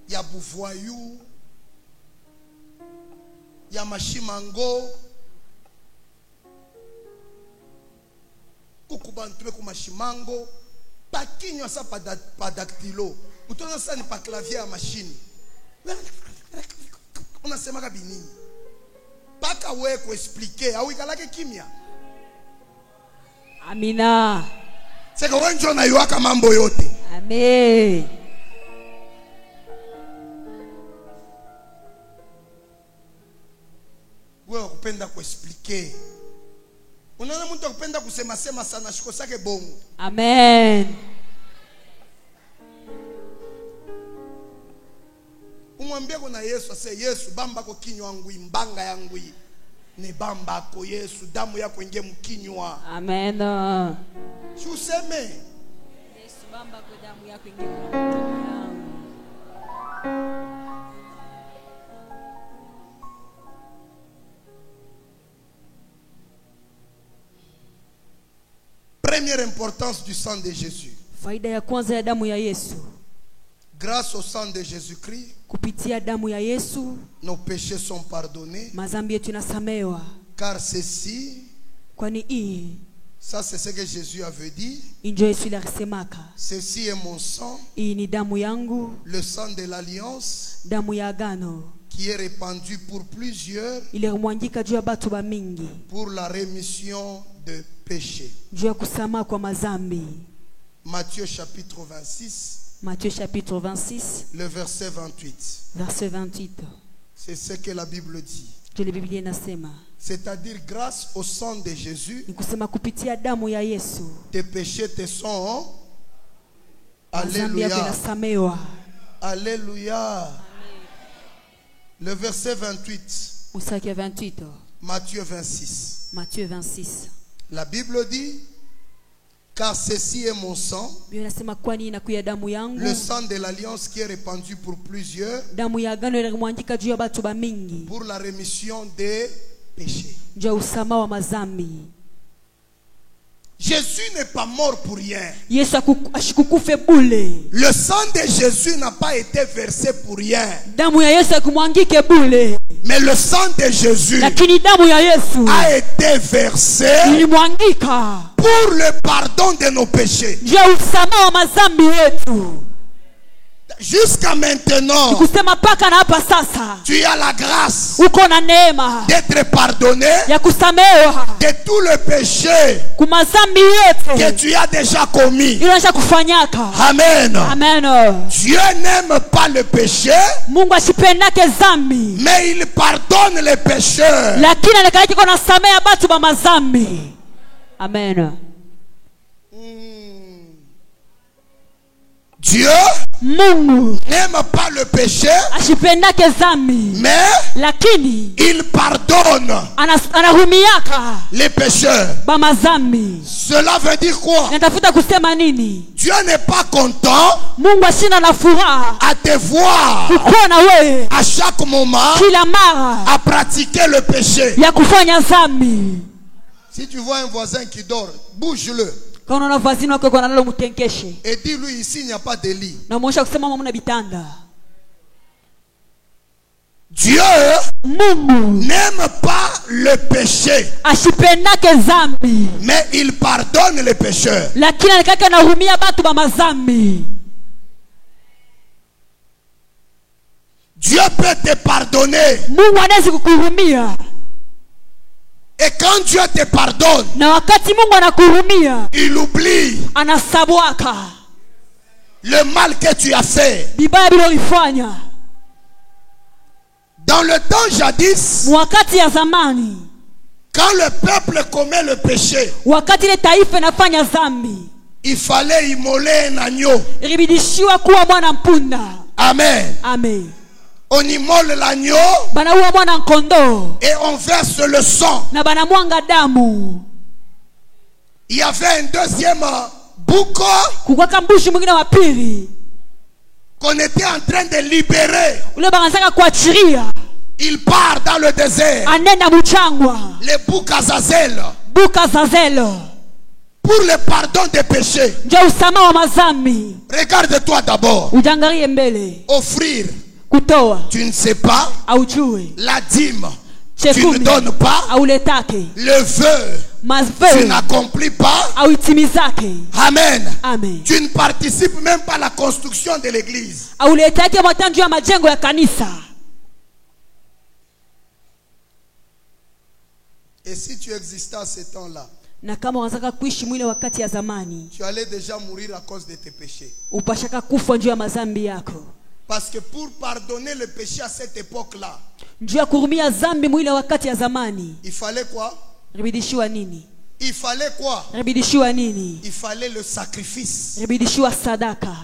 ya buvoyou, ya mashimango. Kukubantume kumashimango, pakinyo sa pa dactylo. Utona sa ni pa clavier ya machine. Unasema kabinini. Paka wewe kuexpliquer, au ikalake kimya. Amina. Seka wenjo na yuaka mambo yote. Amen. Wewe kupenda kuexpliquer. Unaona mtu akupenda kusema sema sana shiko sake bongo. Amen. Umwambie kuna Yesu ase Yesu bamba ko kinywa yangu imbanga yangu ni bamba ko Yesu damu yako ingie mkinywa. Amen. Si useme Yesu bamba ko damu yako ingie mkinywa. Première importance du sang de Jésus. Faida ya kwanza ya damu ya Yesu. Grâce au sang de Jésus-Christ, kupitia damu ya Yesu nos péchés sont pardonnés. mazambi yetu yanasamehewa. Car ceci, Kwani hii ça c'est ce que Jésus avait dit. injo Yesu ilisemaka. Ceci est mon sang, Hii ni damu yangu, le sang de l'alliance, damu ya agano qui est répandu pour plusieurs ilimwangika juu ya batu ba mingi pour la rémission de péchés. juu ya kusamaha kwa mazambi. Matthieu chapitre 26, Matthieu chapitre 26 le verset 28. verset 28. C'est ce que la Bible dit. Je le Biblia inasema C'est-à-dire grâce au sang de Jésus, ni kusema kupitia damu ya Yesu tes péchés te sont. mazambi yako Alléluia. yanasamehewa. Alléluia. Le verset 28, Mstari wa 28 Matthieu 26. Matthieu 26. La Bible dit, car ceci est mon sang, Biblia inasema kwani inakuya damu yangu, le sang de l'alliance qui est répandu pour plusieurs damu ya agano ilimwangika juu ya batu ba mingi pour la rémission des péchés. juu ya usamaha wa mazambi. Jésus n'est pas mort pour rien. Yesu ashikukufe bule. Le sang de Jésus n'a pas été versé pour rien. Damu ya Yesu akumwangike bule. Mais le sang de Jésus Lakini damu ya Yesu a été versé ilimwangika pour le pardon de nos péchés. juu ya usamaha wa mazambi yetu. Jusqu'à maintenant, Kusema paka na hapa sasa tu as la grâce uko na neema d'être pardonné ya kusamehewa de tout le péché kumazambi que yote tu as déjà commis. inaisha kufanyaka. Amen. Amen. Dieu n'aime pas le péché, Mungu asipendake zambi, mais il pardonne les pécheurs. lakini anakalaki kona samehe batu ba mazambi. Amen. Dieu Mungu n'aime pas le péché, asipendake zambi, mais lakini il pardonne anahumiaka les pécheurs. ba mazambi. Cela veut dire quoi? Natafuta kusema nini? Dieu n'est pas content Mungu asina na furaha à te voir kukuona wewe à chaque moment kila mara à pratiquer le péché. ya kufanya zambi. Si tu vois un voisin qui dort, bouge-le Kama unaona vazini wako kwa nalo mtenkeshe et dis-lui ici il n'y a pas de lit. na muosha kusema mama mna bitanda. Dieu n'aime pas le péché, ashipendake zambi, mais il pardonne les pécheurs. lakini alikaka nahurumia batu ba mazambi. Dieu peut te pardonner. Mungu anaweza kukuhurumia. Et quand Dieu te pardonne, Na wakati Mungu anakuhurumia, il oublie anasabwaka le mal que tu as fait. bibaya bila ulifanya. Dans le temps jadis, Wakati ya zamani, quand le peuple commet le péché, wakati ile taifa inafanya zambi, il fallait immoler un agneau. ilibidishiwa kuwa mwana mpunda. Amen. Amen. On immole l'agneau Banaua mwana kondoo et on verse le sang. na banamwanga damu. Il y avait un deuxième bouc Kukwaka mbushi mwingine wa pili qu'on était en train de libérer. ule banazaka kuachiria, Il part dans le désert. anenda muchangwa Le bouc Azazel, buka zazelo pour le pardon des péchés. njo usama wa mazambi. Regarde-toi d'abord. Ujangalie mbele, Offrir, kutoa tu ne sais pas. aujue, La dîme, tu ne chekumi donnes pas. auletake, Le vœu, tu mazveu n'accomplis pas. auitimizake. Amen. Amen. Tu ne participes même pas à la construction de l'église. Auletake matanju ya majengo ya kanisa. Et si tu existais à ce temps-là, Na kama wanataka kuishi mwile wakati ya zamani, tu allais déjà mourir à cause de tes péchés. upashaka kufa njuu ya mazambi yako. Parce que pour pardonner le péché à cette époque-là, Njuu ya kurumia zambi mwile wakati ya zamani, il fallait quoi? ribidishiwa nini? Il fallait quoi? Ribidishiwa nini? Il fallait le sacrifice. Ribidishiwa sadaka.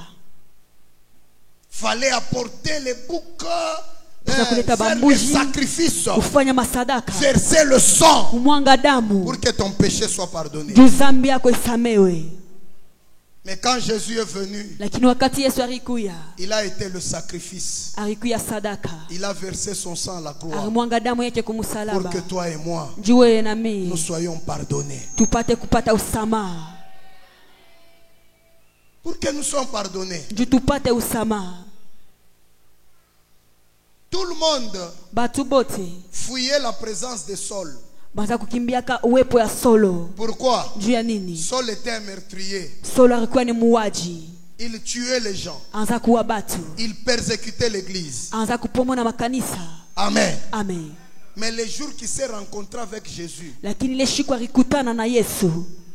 Il fallait apporter les boucs, Kuleta faire les bambuji, sacrifices, kufanya masadaka, verser le sang kumwanga damu, pour que ton péché soit pardonné. juu zambi yako isamewe. Mais quand Jésus est venu, Lakini wakati Yesu alikuya, il a été le sacrifice. alikuya sadaka, Il a versé son sang à la croix alimwanga damu yake pour kumusalaba, que toi et moi, juu wewe na nous mimi soyons pardonnés. tupate kupata usamaha, Pour que nous soyons pardonnés. juu tupate usamaha. Tout le monde Batu bote fuyait la présence de Saul. baza kukimbiaka uwepo ya Solo. Pourquoi? Juu ya nini? Saul était un meurtrier. Solo alikuwa ni muuaji, Il tuait les gens. anza kuua batu, Il persécutait l'église. anza kupomona makanisa. Amen. Amen. Mais les jours qu'il s'est rencontré avec Jésus, Lakini ile siku alikutana na Yesu,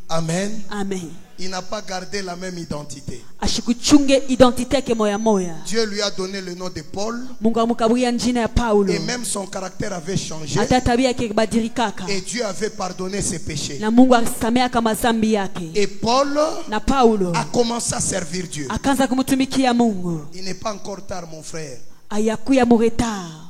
amen, amen, il n'a pas gardé la même identité. ashikuchunge identite yake moya moya. Dieu lui a donné le nom de Paul Mungu amukaburia njina ya Paulo, et même son caractère avait changé hata tabia yake ibadirikaka, et Dieu avait pardonné ses péchés. na Mungu alisameaka mazambi yake. Et Paul Na Paulo a commencé à servir Dieu. akaanza kumutumikia Mungu. Il n'est pas encore tard, mon frère. Ayakuya muretard,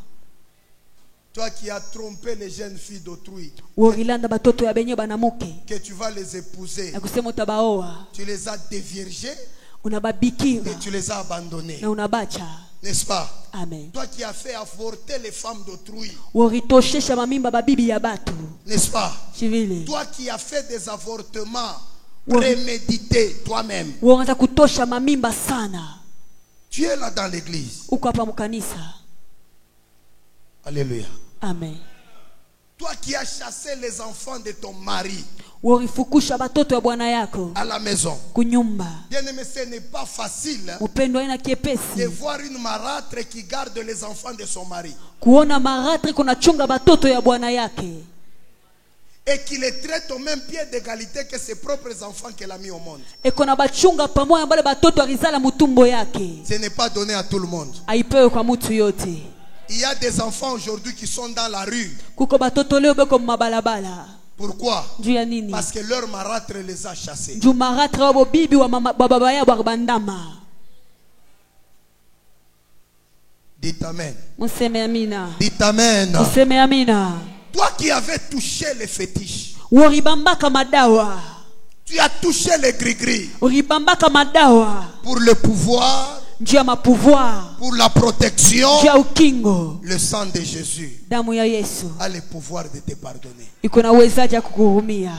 Toi qui as trompé les jeunes filles d'autrui, worilanda batoto ya benye banamuke que tu vas les épouser, na kusema utabaoa, tu les as déviergés unababikira et tu les as abandonnés. na unabacha. N'est-ce pas? Amen. Toi qui as fait avorter les femmes d'autrui, Woritoshesha mamimba babibi ya batu n'est-ce pas? chivile, Toi qui as fait des avortements prémédités toi-même, woanza kutosha mamimba sana, tu es là dans l'église. uko hapa mukanisa. Alléluia. Amen. Toi qui as chassé les enfants de ton mari Worifukusha batoto ya bwana yako à la maison. kunyumba. Bien-aimé, ce n'est pas facile Upendo aina de kiepesi voir une marâtre qui garde les enfants de son mari kuona maratre kuna chunga batoto ya bwana yake et qui les traite au même pied d'égalité que ses propres enfants qu'elle a mis au monde. eko na bachunga pamoja bale batoto alizala mutumbo yake. Ce n'est pas donné à tout le monde. Aipewe kwa mutu yote. Il y a des enfants aujourd'hui qui sont dans la rue. Kuko batoto leo beko mabalabala. Pourquoi? Juu ya nini? Parce que leur marâtre les a chassés. Juu maratre wabo bibi wa baba ya bandama. Dites amen. Museme amina. Dites amen. Museme amina. Toi qui avais touché les fétiches, Woribambaka madawa. tu as touché les gris-gris Woribambaka madawa. pour le pouvoir, Juu ya mapouvoir. pour la protection. Juu ya ukingo. Le sang de Jésus Damu ya Yesu a le pouvoir de te pardonner. iko na uwezaji ya kukuhurumia.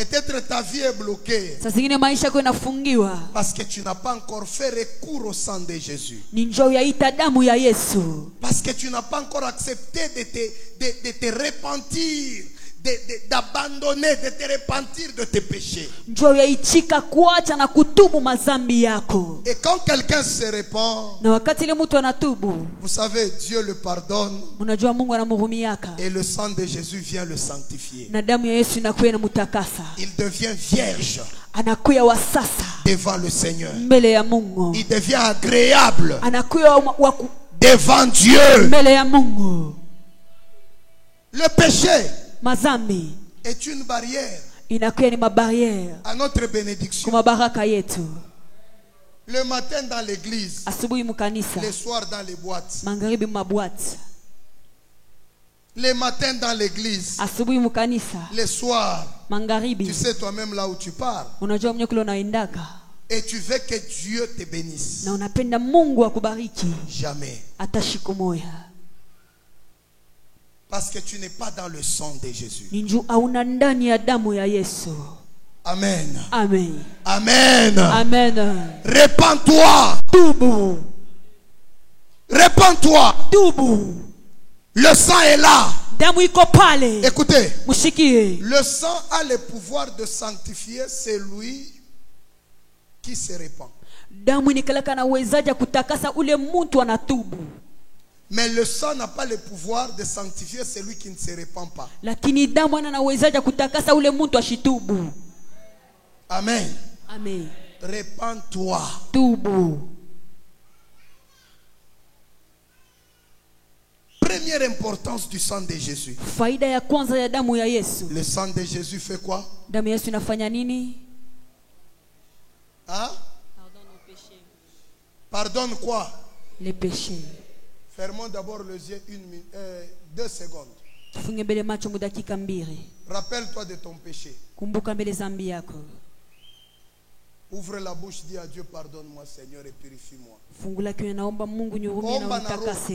Peut-être ta vie est bloquée Saa zingine maisha yako inafungiwa parce que tu n'as pas encore fait recours au sang de Jésus. ni njoo yaita damu ya Yesu. Parce que tu n'as pas encore accepté de te repentir, d'abandonner, de te repentir de tes péchés. Njoo yaitika kuacha na kutubu mazambi yako. Et quand quelqu'un se repent, Na wakati ile mtu anatubu, vous savez, Dieu le pardonne unajua Mungu anamhurumiaka. et le sang de Jésus vient le sanctifier. Na damu ya Yesu inakuwa inamutakasa. Il devient vierge Anakuwa wa sasa devant le Seigneur. mbele ya Mungu. Il devient agréable Anakuwa devant Dieu. mbele ya Mungu. Le péché Mazambi est une barrière inakuwa ni mabariere à notre bénédiction. kwa baraka yetu. Le matin dans l'église, Asubuhi mkanisa, le soir dans les boîtes. magharibi mabwati. Le matin dans l'église, Asubuhi mkanisa, le soir, magharibi. tu sais toi-même là où tu pars. Unajua mwenye kule unaendaka Et tu veux que Dieu te bénisse. na unapenda Mungu akubariki Jamais. hata siku moja. Parce que tu n'es pas dans le sang de Jésus. Ni njoo hauna ndani ya damu ya Yesu. Amen. Amen. Amen. Amen. Répands-toi. Tubu. Répands-toi. Tubu. Le sang est là. Damu iko pale. Écoutez. Mushikie. Le sang a le pouvoir de sanctifier celui qui se répand. Damu inikalaka na uwezaji kutakasa ule mtu anatubu. Mais le sang n'a pas le pouvoir de sanctifier celui qui ne se répand pas. Lakini damu ana uwezaji kutakasa ule mtu ashitubu. Amen. Amen. Répands-toi. Tubu. Première importance du sang de Jésus. Faida ya kwanza ya damu ya Yesu. Le sang de Jésus fait quoi? Damu ya Yesu inafanya nini? Hein? Pardonne quoi? Les péchés. Fermons d'abord les yeux 2 secondes. Tufunge mbele macho mudakika mbili. Rappelle-toi de ton péché. Kumbuka mbele zambi yako. Ouvre la bouche, dis à Dieu, pardonne-moi Seigneur et purifie-moi. Fungula kinywa, naomba Mungu nihurumie na Omba unitakase.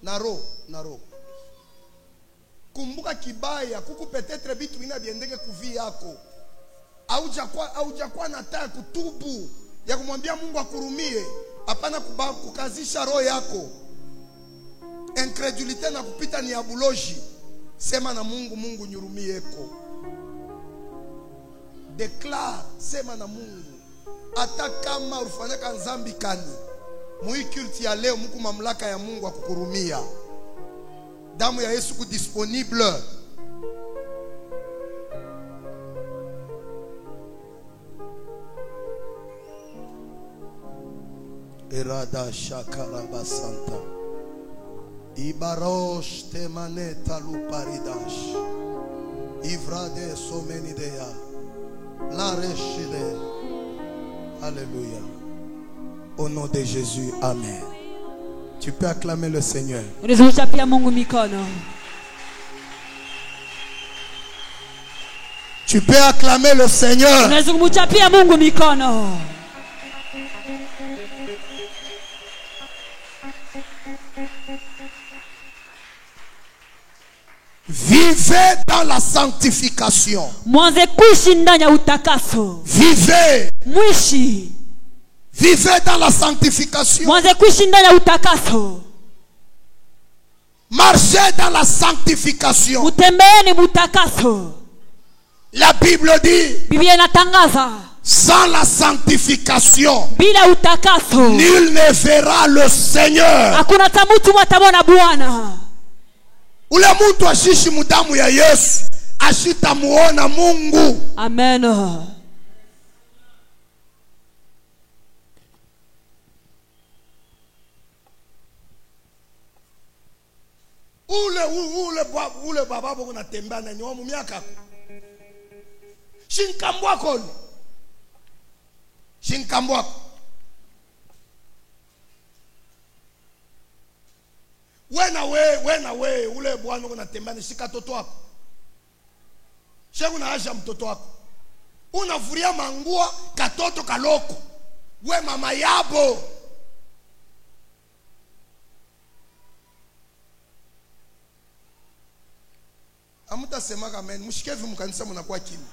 Naro. Kumbuka kibaya, kuku peut-être vitu vina viendeke kuvi yako. Aujakuwa na taa kutubu ya kumwambia Mungu akurumie. Hapana kukazisha roho yako. Incredulité na kupita ni abuloji. Sema na Mungu, Mungu nyurumieko. Declare, sema na Mungu. Hata kama ulifanyaka nzambi kani, mui culti ya leo muku mamlaka ya Mungu akukurumia. Damu ya Yesu ku disponible. Erada shakara basanta. Ibarosh temaneta luparidash. Ivrade somenidea. La rechide. Alléluia. Au nom de Jésus, amen. Tu peux acclamer le Seigneur. Unaweza Mungu mikono. Tu peux acclamer le Seigneur. Unaweza kumchapia Mungu mikono. Vivez dans la sanctification. Mwanze kuishi ndani ya utakaso. Vivez. Mwishi. Vivez dans la sanctification. Mwanze kuishi ndani ya utakaso. Marchez dans la sanctification. Mutembeeni mutakaso. La Bible dit, Biblia inatangaza, sans la sanctification, bila utakaso, nul ne verra le Seigneur. hakuna mtu atamwona Bwana. Ule mtu ashishi mudamu ya Yesu ashitamuona Mungu. Amen. Ule baba boko na tembea na nyomu miaka. Shinkambwako. Wena we ule bwana uko natembea ni shika toto wako. Shegu na asha mtoto wako. Unavuria mangua katoto kaloko. We mama yabo. Hamutasema amen. Mshikevi mkanisa mnakuwa kimya.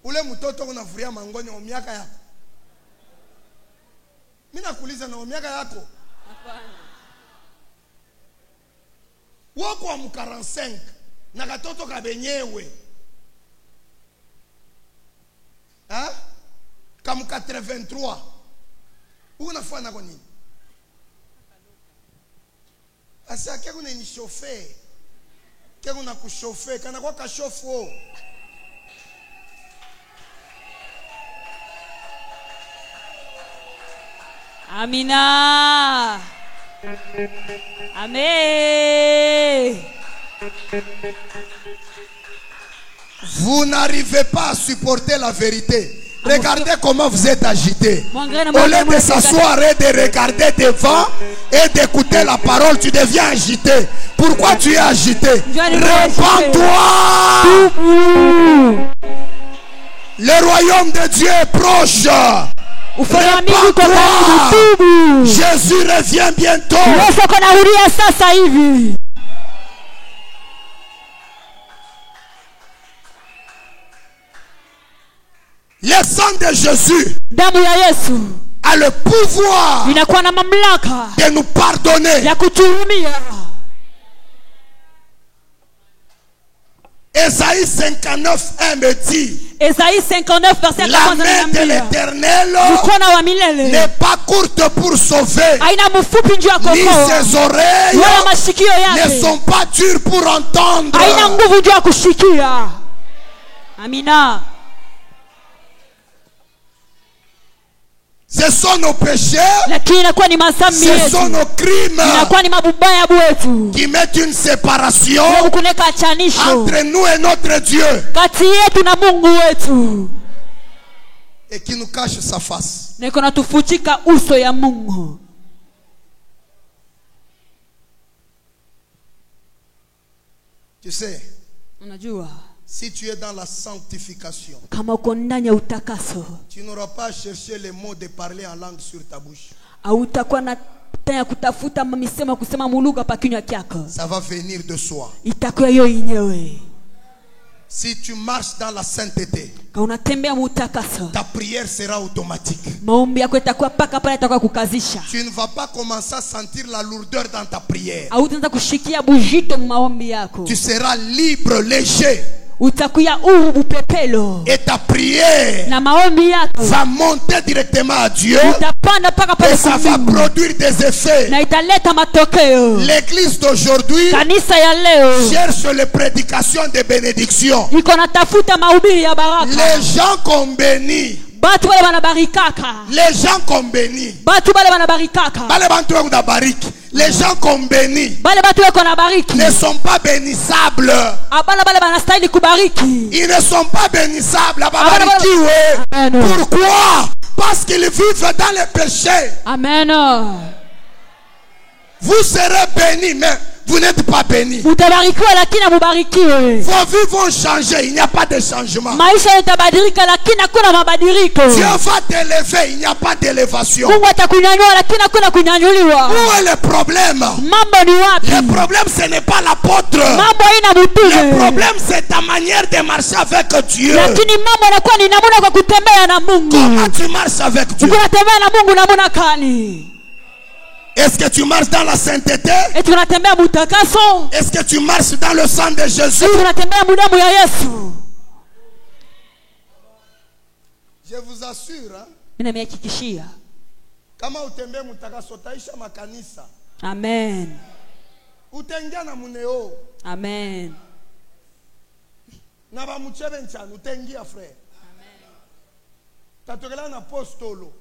Ule mtoto unavuria mangoni wa miaka yako. Mimi nakuuliza na miaka yako? Hapana. Wako wa 45 na katoto kabenyewe. Kama 83. Unafanya kwa nini? Asa kia kuna ni chauffeur. Kia kuna kuchauffeur, kana kwa kashofu. Amina. Amen. Vous n'arrivez pas à supporter la vérité. Regardez comment vous êtes agité. Au lieu de s'asseoir et de regarder devant et d'écouter la parole, tu deviens agité. Pourquoi tu es agité? Répands-toi. Le royaume de Dieu est proche. Répands-toi. Jésus revient bientôt. Le sang de Jésus a le pouvoir de nous pardonner. Ésaïe 59, 1 me dit, Ésaïe 59, verset 1. La main de l'Éternel n'est pas courte pour sauver, ni ses oreilles ne sont pas dures pour entendre. Amina. Ce sont nos péchés, ce sont nos crimes qui mettent une séparation entre nous et notre Dieu et qui nous cache sa face. Tu sais, si tu es dans la sanctification, tu n'auras pas à chercher les mots de parler en langue sur ta bouche. Ça va venir de soi. Si tu marches dans la sainteté, ta prière sera automatique. Tu ne vas pas commencer à sentir la lourdeur dans ta prière. Tu seras libre, léger. Et ta prière va monter directement à Dieu et ça va produire des effets. L'église d'aujourd'hui cherche les prédications de bénédiction. Les gens qu'on bénit, les gens qu'on bénit, les gens qu'on bénit ne sont pas bénissables. Ils ne sont pas bénissables. Pourquoi? Parce qu'ils vivent dans le péché. Amen. Vous serez bénis, mais vous n'êtes pas bénis. Vos vies vont changer, il n'y a pas de changement. Dieu va t'élever, il n'y a pas d'élévation. Où est le problème? Le problème, ce n'est pas l'apôtre. Le problème, c'est ta manière de marcher avec Dieu. Comment tu marches avec Dieu? Est-ce que tu marches dans la sainteté? Est-ce que tu marches dans le sang de Jésus? Je vous assure, kama utembe mutakaso taisha makanisa. Amen. Utengia na muneo. Amen. Na ba muchebe nchana utengia frère. Amen. Tatokela na apostolo.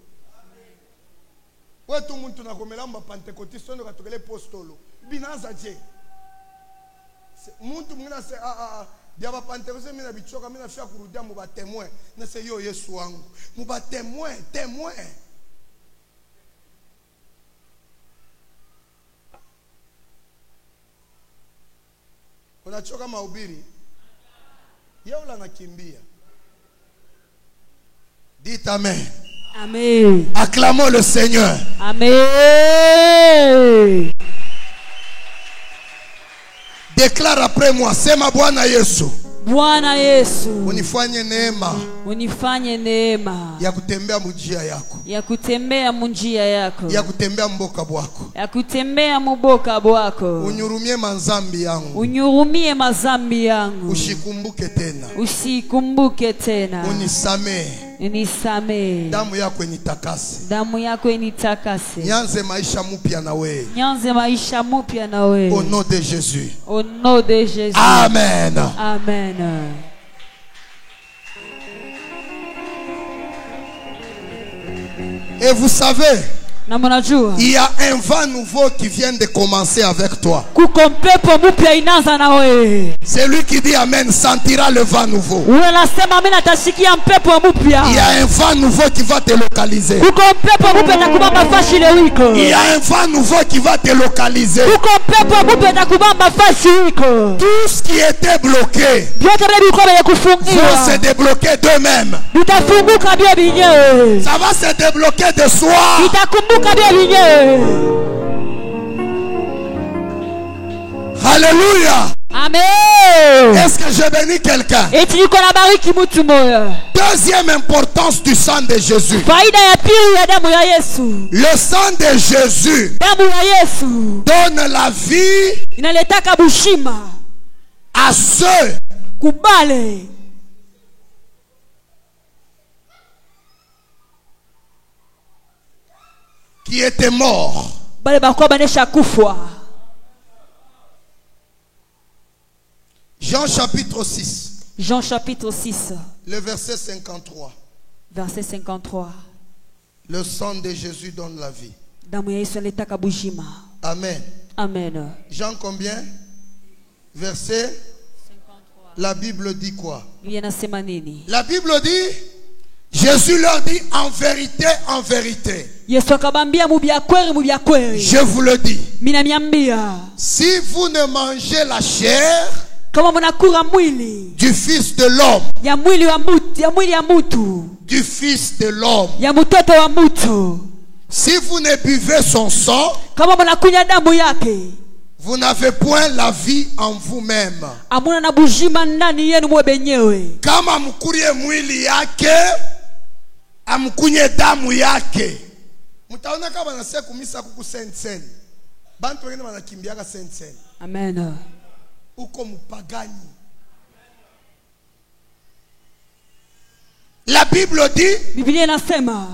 Wetu muntu nakomela mba pentekotiste ndo katokele apostolo. Binaza je. Muntu mwina se dia ba pentekoste mina bichoka mina fia kurudia mu ba témoin. Na se yo Yesu wangu. Mu ba témoin. Unachoka mahubiri. Yeye ula nakimbia. Dites amen. Amen. Acclamons le Seigneur. Amen. Déclare après moi, c'est ma Bwana Yesu. Bwana Yesu, Unifanye neema unifanye neema ya kutembea mujia yako, ya kutembea munjia yako, ya kutembea mboka bwako, ya kutembea muboka bwako. unyurumie manzambi yangu, Unyurumie mazambi yangu, ushikumbuke tena, usikumbuke tena. unisamehe, Unisamehe, damu yako initakase, damu yako initakase, nianze maisha mpya na wewe, nianze maisha mpya na wewe. au nom de Jésus. Au nom de Jésus. Amen. Amen. Et vous savez, Na mnajua il y a un vent nouveau qui vient de commencer avec toi. kuko mpepo mpya inaanza na wewe. Celui qui dit Amen sentira le vent nouveau. Unasema mimi natasikia mpepo mpya. Il y a un vent nouveau qui va te localiser. Kuko mpepo mpya takubamba fashi ile wiko. Il y a un vent nouveau qui va te localiser. Kuko mpepo mpya takubamba fashi wiko. Tout ce qui était bloqué Vyote vilikuwa vya vont kufungiwa. se débloquer d'eux-mêmes. Vitafunguka vya vinyewe. Ça va se débloquer de soi. Vitakumbuka vya vinyewe. Alléluia. Amen. Est-ce que je bénis quelqu'un? Eti niko na bariki mtu moyo. Deuxième importance du sang de Jésus. Faida ya pili ya damu ya Yesu. Le sang de Jésus Damu ya Yesu donne la vie inaletaka bushima à ceux kubale qui étaient morts. bale bakuwa banesha kufwa. Jean chapitre 6, Jean chapitre 6 le verset 53. verset 53. Le sang de Jésus donne la vie. Damu ya Yesu inaletaka bushima. Amen. Amen. Jean combien? Verset 53. La Bible dit quoi? Yanasema nini? La Bible dit, Jésus leur dit en vérité, Yesu akabambia mubya kweli. je vous le dis, Mina miambia si vous ne mangez la chair kama mnakula mwili du Fils de l'homme, ya mwili wa mutu, ya mwili ya mutu, du Fils de l'homme, ya mtoto wa mutu, si vous ne buvez son sang, kama mnakunya damu yake, vous n'avez point la vie en vous-même. amuna na bujima ndani yenu mwe benyewe. Kama mkurie mwili yake, amkunye damu yake. Mtaona kama nasikia kumisa kuku sen. Bantu wengine wanakimbiaka sen. Amen. Uko mpagani. La Bible dit, Biblia inasema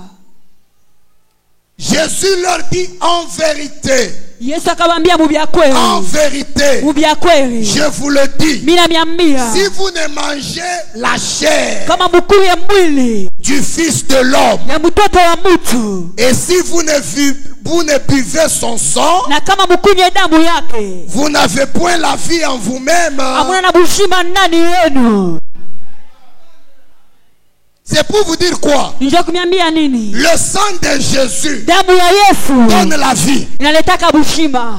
Jésus leur dit en vérité, Yesu akabambia mubya kweli, en vérité, mubya kweli, je vous le dis, mina miambia si vous ne mangez la chair kama mkuye mwili du Fils de l'homme, ya mtoto wa mutu, et si vous ne buvez son sang, na kama mkunye damu yake, vous n'avez point la vie en vous-même. amuna na bushima ndani yenu. C'est pour vous dire quoi? Njoo kumiambia nini? Le sang de Jésus Damu ya Yesu donne la vie. inaletaka bushima.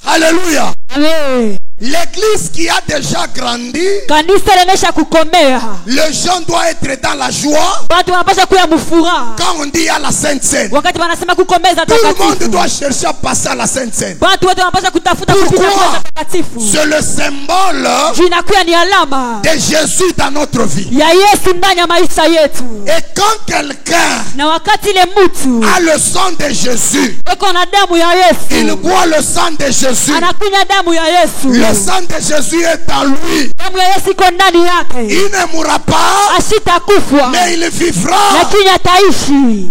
Alléluia. Amen. L'église qui a déjà grandi, Kanisa lemesha kukomea. les gens doivent être dans la joie. Watu wanapaswa kuya mufuraha. Quand on dit à la Sainte Seine, Wakati wanasema kukomeza tout le monde takatifu. doit chercher à passer à la Sainte Seine. Watu wote wanapaswa kutafuta Pourquoi? kupita kwa takatifu. C'est le symbole Juu inakuwa ni alama de Jésus dans notre vie. ya Yesu ndani ya maisha yetu. Et quand quelqu'un Na wakati ile mtu a le sang de Jésus, yuko na damu ya il Yesu, boit le sang de Jésus. anakunywa damu ya Yesu. Le sang de Jésus est en lui. Damu ya Yesu iko ndani yake. Il ne mourra pas, Asitakufa, mais il vivra. lakini ataishi.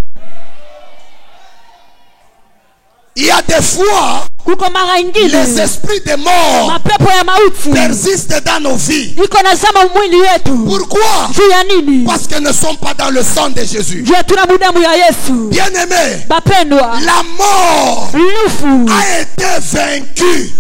Il y a des fois, Kuko mara les ingine esprits de mort mapepo ya mauti persistent dans nos vies. iko nazama mwili wetu. Pourquoi? Juu ya nini? Parce qu'elles ne sont pas dans le sang de Jésus. Juu tuna damu ya Yesu. Bien-aimés, Bapendwa, la mort lufu a été vaincue.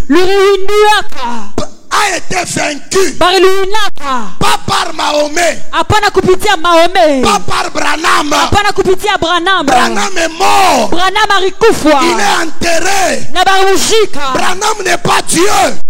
A été vaincue baliluinaka pas par Mahomet, hapana kupitia Mahomet, pas par Branham. hapana kupitia Branham. Branham est mort, Branham alikufa il est enterré. na balimuzika. Branham n'est pas Dieu.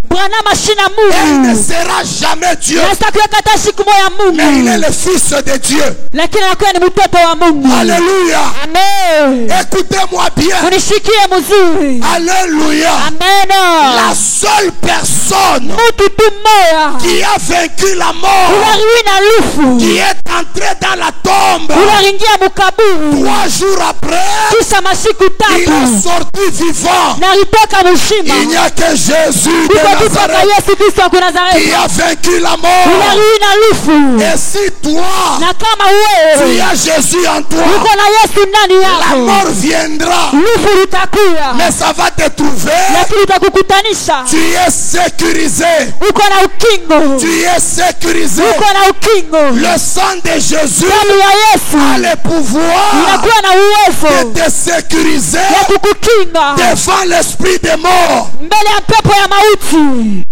Branham ashina Et il ne Mungu. sera jamais Dieu. Na sitakuwa kata siku moya Mais il est Mungu. le fils de Dieu. Lakini anakuwa ni mtoto wa Mungu. Alléluia. Amen. Écoutez-moi bien. Unishikie mzuri. Alléluia. Amen. La seule personne Mtu tu mmoja. qui a vaincu la mort, Unaruina lufu. qui est entré dans la tombe, Unaingia mukaburi. 3 jours après, Kisha masiku il est tatu. sorti vivant. Na alitoka mshima. Il n'y a que Jésus de Uko tu paka Nazareth Yesu Kristo wa qui Nazareti. a vaincu la mort. Unaruina lufu. Et si toi, Na kama tu wewe as Jésus en toi, uko na Yesu ndani la yako, mort viendra, lufu litakuya. mais ça va te trouver. Lakini litakukutanisha. Tu es sécurisé. Uko na ukingo. Tu es sécurisé. Uko na ukingo. Le sang de Jésus Damu ya Yesu a le pouvoir inakuwa na uwezo de te sécuriser ya kukukinga devant l'esprit des morts. mbele ya pepo ya mauti.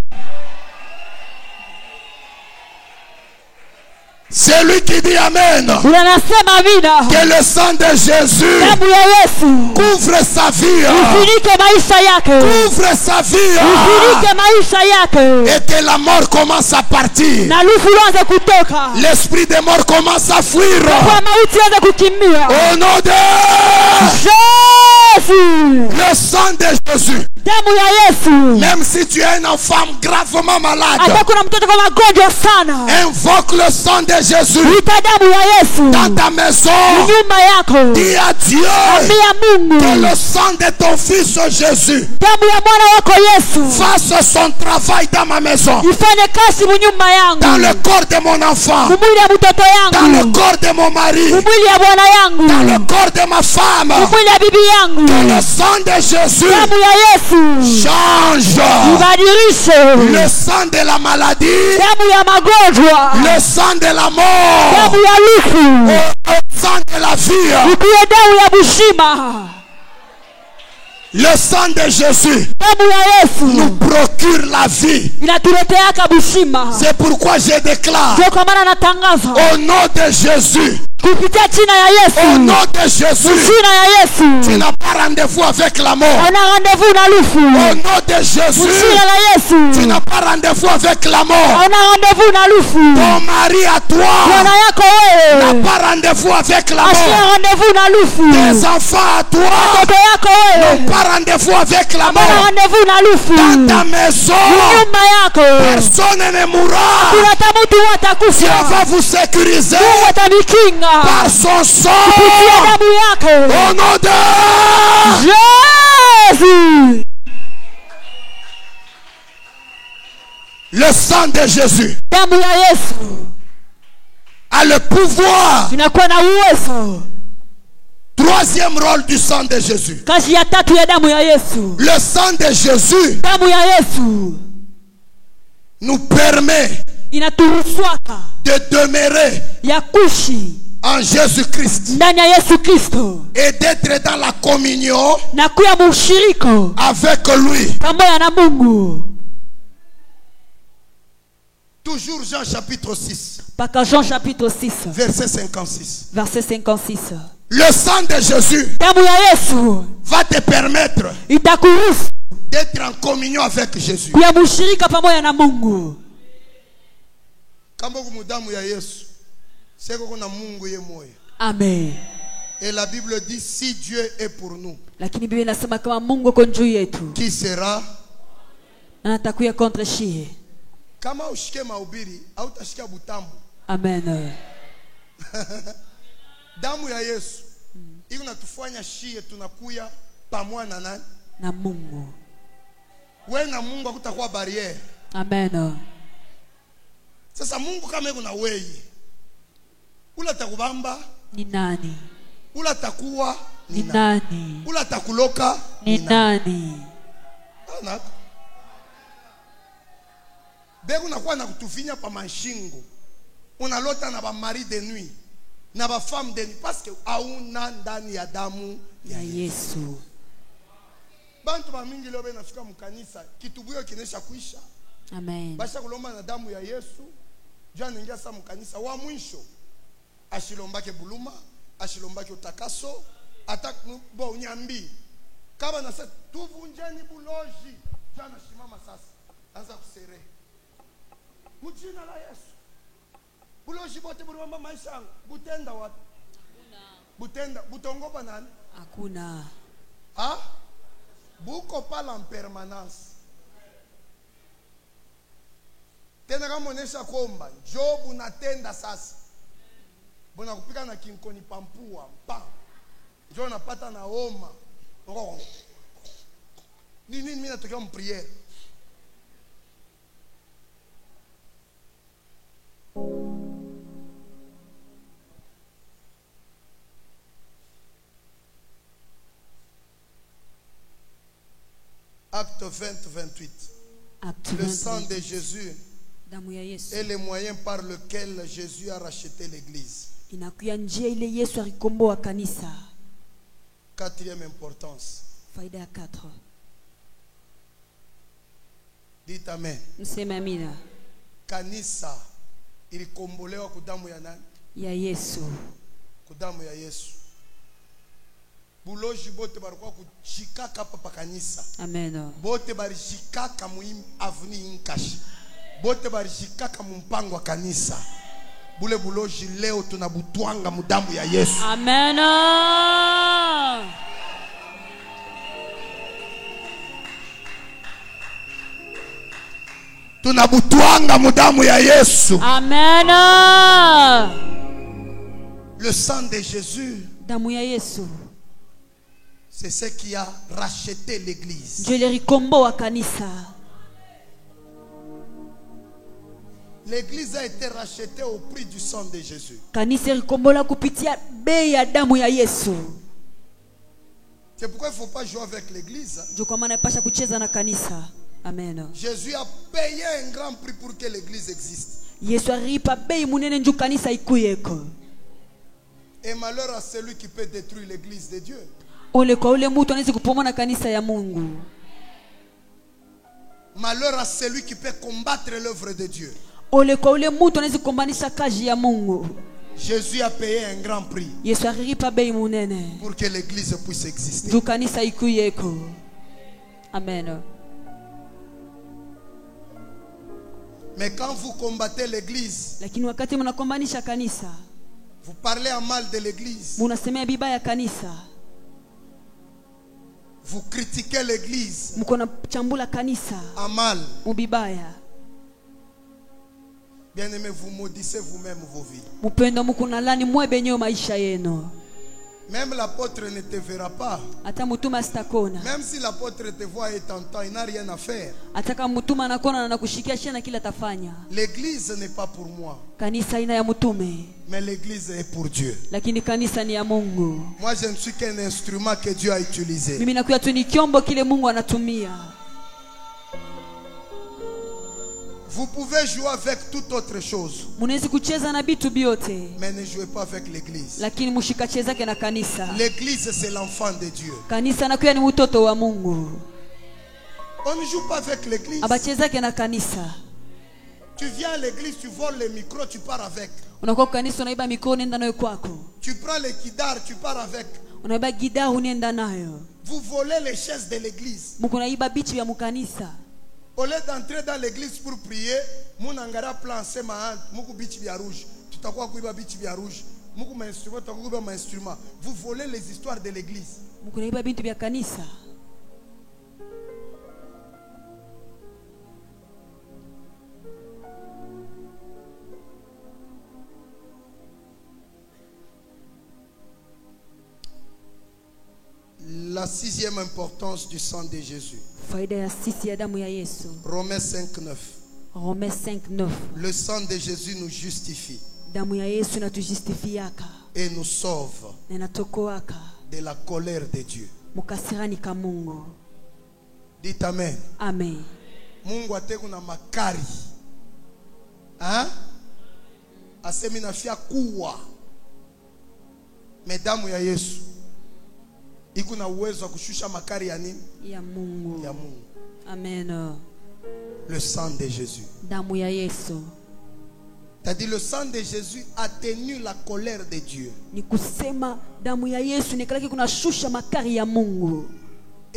C'est lui qui dit Amen. Unasema amina. Que le sang de Jésus Damu ya Yesu couvre sa vie. ifunike maisha yake. Couvre sa vie. Ifunike maisha yake. Et que la mort commence à partir. Na lufu lianze kutoka. L'esprit des morts commence à fuir. Kwa mauti ianze kukimbia. Au nom de Jésus. le sang de Jésus. Damu ya Yesu. Même si tu es une femme gravement malade, Hata kuna mtoto kwa magonjwa sana. invoque le sang de Jésus Ita damu ya Yesu. dans ta maison. Nyumba yako. Dis à Dieu Ambia Mungu. que le sang de ton fils Jésus Damu ya mwana wako Yesu. fasse son travail dans ma maison, Ifanye kazi munyumba yangu. dans le corps de mon enfant, Mwili ya mtoto dans le yangu. corps de mon mari, Mwili ya bwana yangu. dans le corps de ma femme. Mwili ya bibi yangu. Que le sang de Jésus Damu ya Yesu. change Ibadilishe. le sang de la maladie, Damu ya magonjwa. le sang de la mort, Damu ya lufu. le sang de la vie. Ikuye damu ya bushima. Le sang de Jésus Damu ya Yesu nous procure la vie. inatuleteaka bushima. C'est pourquoi je déclare Ndio kwa maana natangaza au nom de Jésus, kupitia jina ya au Yesu. nom de Jésus, Jina ya tu Yesu. n'as pas rendez-vous avec la mort. Ona rendez-vous na lufu. Au nom de Jésus, Jina la tu Yesu. n'as pas rendez-vous avec la mort. Ona rendez-vous na lufu. Ton mari à toi Bwana yako n'a wewe. pas rendez-vous avec la Ashia mort. rendez-vous na lufu. Tes enfants à toi Mtoto yako wewe. n'ont pas rendez-vous avec la Ona mort. rendez-vous na lufu. Dans ta maison, Nyumba yako. personne ne mourra. Kuna tamutu Dieu watakufa. va vous sécuriser Mungu atanikinga. par son sang. Kupitia damu yake. Au nom de Jésus. le sang de Jésus Damu ya Yesu a le pouvoir. inakuwa na uwezo. Troisième rôle du sang de Jésus. Kazi ya tatu ya damu ya Yesu. Le sang de Jésus Damu ya Yesu nous permet inaturuhusuaka de demeurer ya kuishi en Jésus-Christ ndani ya Yesu Kristo et d'être dans la communion na kuya mushiriko avec lui. pamoja na Mungu. Toujours Jean chapitre 6, Paka Jean chapitre 6 verset 56. verset 56. Le sang de Jésus Damu ya Yesu va te permettre itakuruhusu d'être en communion avec Jésus. kuya mushirika pamoja na Mungu. Kama kumudamu ya Yesu, seko kuna Mungu ye moya. Amen. Et la Bible dit si Dieu est pour nous, Lakini Biblia inasema kama Mungu ako juu yetu qui sera? na atakuya contre shie. Kama ushike mahubiri au utashikia butambu. Amen. Damu ya Yesu iko natufanya shie tunakuya pamoja na nani? Na Mungu. Wewe na Mungu hakutakuwa barriere. Amen. Sasa Mungu kama yuko na wewe, ula takubamba, Ni nani? ula takuwa Ni nani? ula takuloka Ni nani? Ana Bego nakuwa na kutufinya pa mashingo. Unalota na ba mari de nuit, na ba femme de nuit parce que hauna ndani ya damu Ya Yesu. Bantu ba mingi leo benafika mkanisa, kitubuyo kinesha kuisha. Amen. Basha kulomba na damu ya Yesu. Jana ningia sa mkanisa wa mwisho. Ashilombake buluma, ashilombake utakaso, atak bo unyambi. Kaba na sasa tuvunjeni buloji. Jana shimama sasa. Aza kusere. Mujina la Yesu. Buloshi bote bulomba maisha yangu. Butenda wapi? Butenda, butongopa nani? Hakuna. Ah? Buko pala en permanence. Tena kama onesha komba, Job unatenda sasa. Bona kupika na kinkoni pampua, pa. Njoo napata na homa. Nini mimi natokea mpriere. Acte 20-28. Le sang de Jésus est le moyen par lequel Jésus a racheté l'église. Inakuya njia ile Yesu alikomboa kanisa. Quatrième importance. Faida ya 4. Dites amen. Mseme amina. Kanisa ilikombolewa kudamu ya nani? Ya Yesu. Kudamu ya Yesu. Buloji bote barikuwa kuchikaka papa kanisa. Amen. Bote barishikaka muhimu avni inkashi. Bote barishikaka mumpango wa kanisa. Bule buloji leo tunabutwanga mudamu ya Yesu. Amen. Tunabutwanga mudamu ya Yesu. Amen. Le sang de Jésus, damu ya Yesu, c'est ce qui a racheté l'église. ndio ilikomboa kanisa. L'église a été rachetée au prix du sang de Jésus. Kanisa ilikombola kupitia bei ya damu ya Yesu. C'est pourquoi il ne faut pas jouer avec l'église. Ndio kwa maana pasha kucheza na kanisa. Amen. Jésus a payé un grand prix pour que l'église existe. Yesu alipa bei munene ndio kanisa ikuyeko. Et malheur à celui qui peut détruire l'église de Dieu. Ole kwa ule mtu anaweza kupomona kanisa ya Mungu. Malheur à celui qui peut combattre l'œuvre de Dieu. Ole kwa ule mtu anaweza kumbanisha kazi ya Mungu. Jésus a payé un grand prix Yesu alipa bei munene pour que l'église puisse exister. ndio kanisa ikuyeko. Amen. Mais quand vous combattez l'église, Lakini wakati mnakombanisha kanisa, vous parlez en mal de l'église, munasemea bibaya kanisa, vous critiquez l'église mko na chambula kanisa en mal, mubibaya, bien aimé, vous maudissez vous-même vos vies. mupendo mko na lani mwebe nyo maisha yenu. Même l'apôtre ne te verra pas. Hata mutuma sitakona. Même si l'apôtre te voit et t'entend, il n'a rien à faire. Ataka mutuma anakona na nakushikia shena kila tafanya. L'église n'est pas pour moi, Kanisa ina ya mutume, mais l'église est pour Dieu. lakini kanisa ni ya Mungu. Moi, je ne suis qu'un instrument que Dieu a utilisé. Mimi nakuya tu ni kyombo kile Mungu anatumia. Vous pouvez jouer avec toute autre chose, Munaweza kucheza na bitu biote, mais ne jouez pas avec l'église. lakini mushikachezake na kanisa. L'église, c'est l'enfant de Dieu. Kanisa nakuya ni mtoto wa Mungu. On ne joue pas avec l'église. Abachezake na kanisa. Tu viens à l'église, tu voles le micro, tu pars avec. Unakuwa kanisa unaiba mikono nenda nayo kwako. Tu prends le kidar, tu pars avec. Unaiba gidaru nenda nayo. Vous volez les chaises de l'église. Muko naiba bichi vya mukanisa. Au lieu d'entrer dans l'église pour prier, mon angara plan sema muku bichi vya rouge. Tutakuwa kuiba bichi vya rouge. Muku ma instrument, tutakuwa kuiba ma instrument. Vous volez les histoires de l'église. Muko naiba bintu vya kanisa. La sixième importance du sang de Jésus. Faida ya sisi ya damu ya Yesu. Romains 5:9. Romains 5:9. Le sang de Jésus nous justifie Damu ya Yesu inatujustifiaka et nous sauve na inatokoaka de la colère de Dieu. mukasirani ka Mungu. Dites amen. Amen. Mungu ateku na makari. Hein? Asemi na fia kuwa. Medamu ya Yesu. Iko na uwezo wa kushusha makari ya nini? Ya Mungu. Ya Mungu. Amen. Le sang de Jésus. Damu ya Yesu. C'est-à-dire le sang de Jésus a tenu la colère de Dieu. Ni kusema damu ya Yesu nikalaki kuna shusha makari ya Mungu.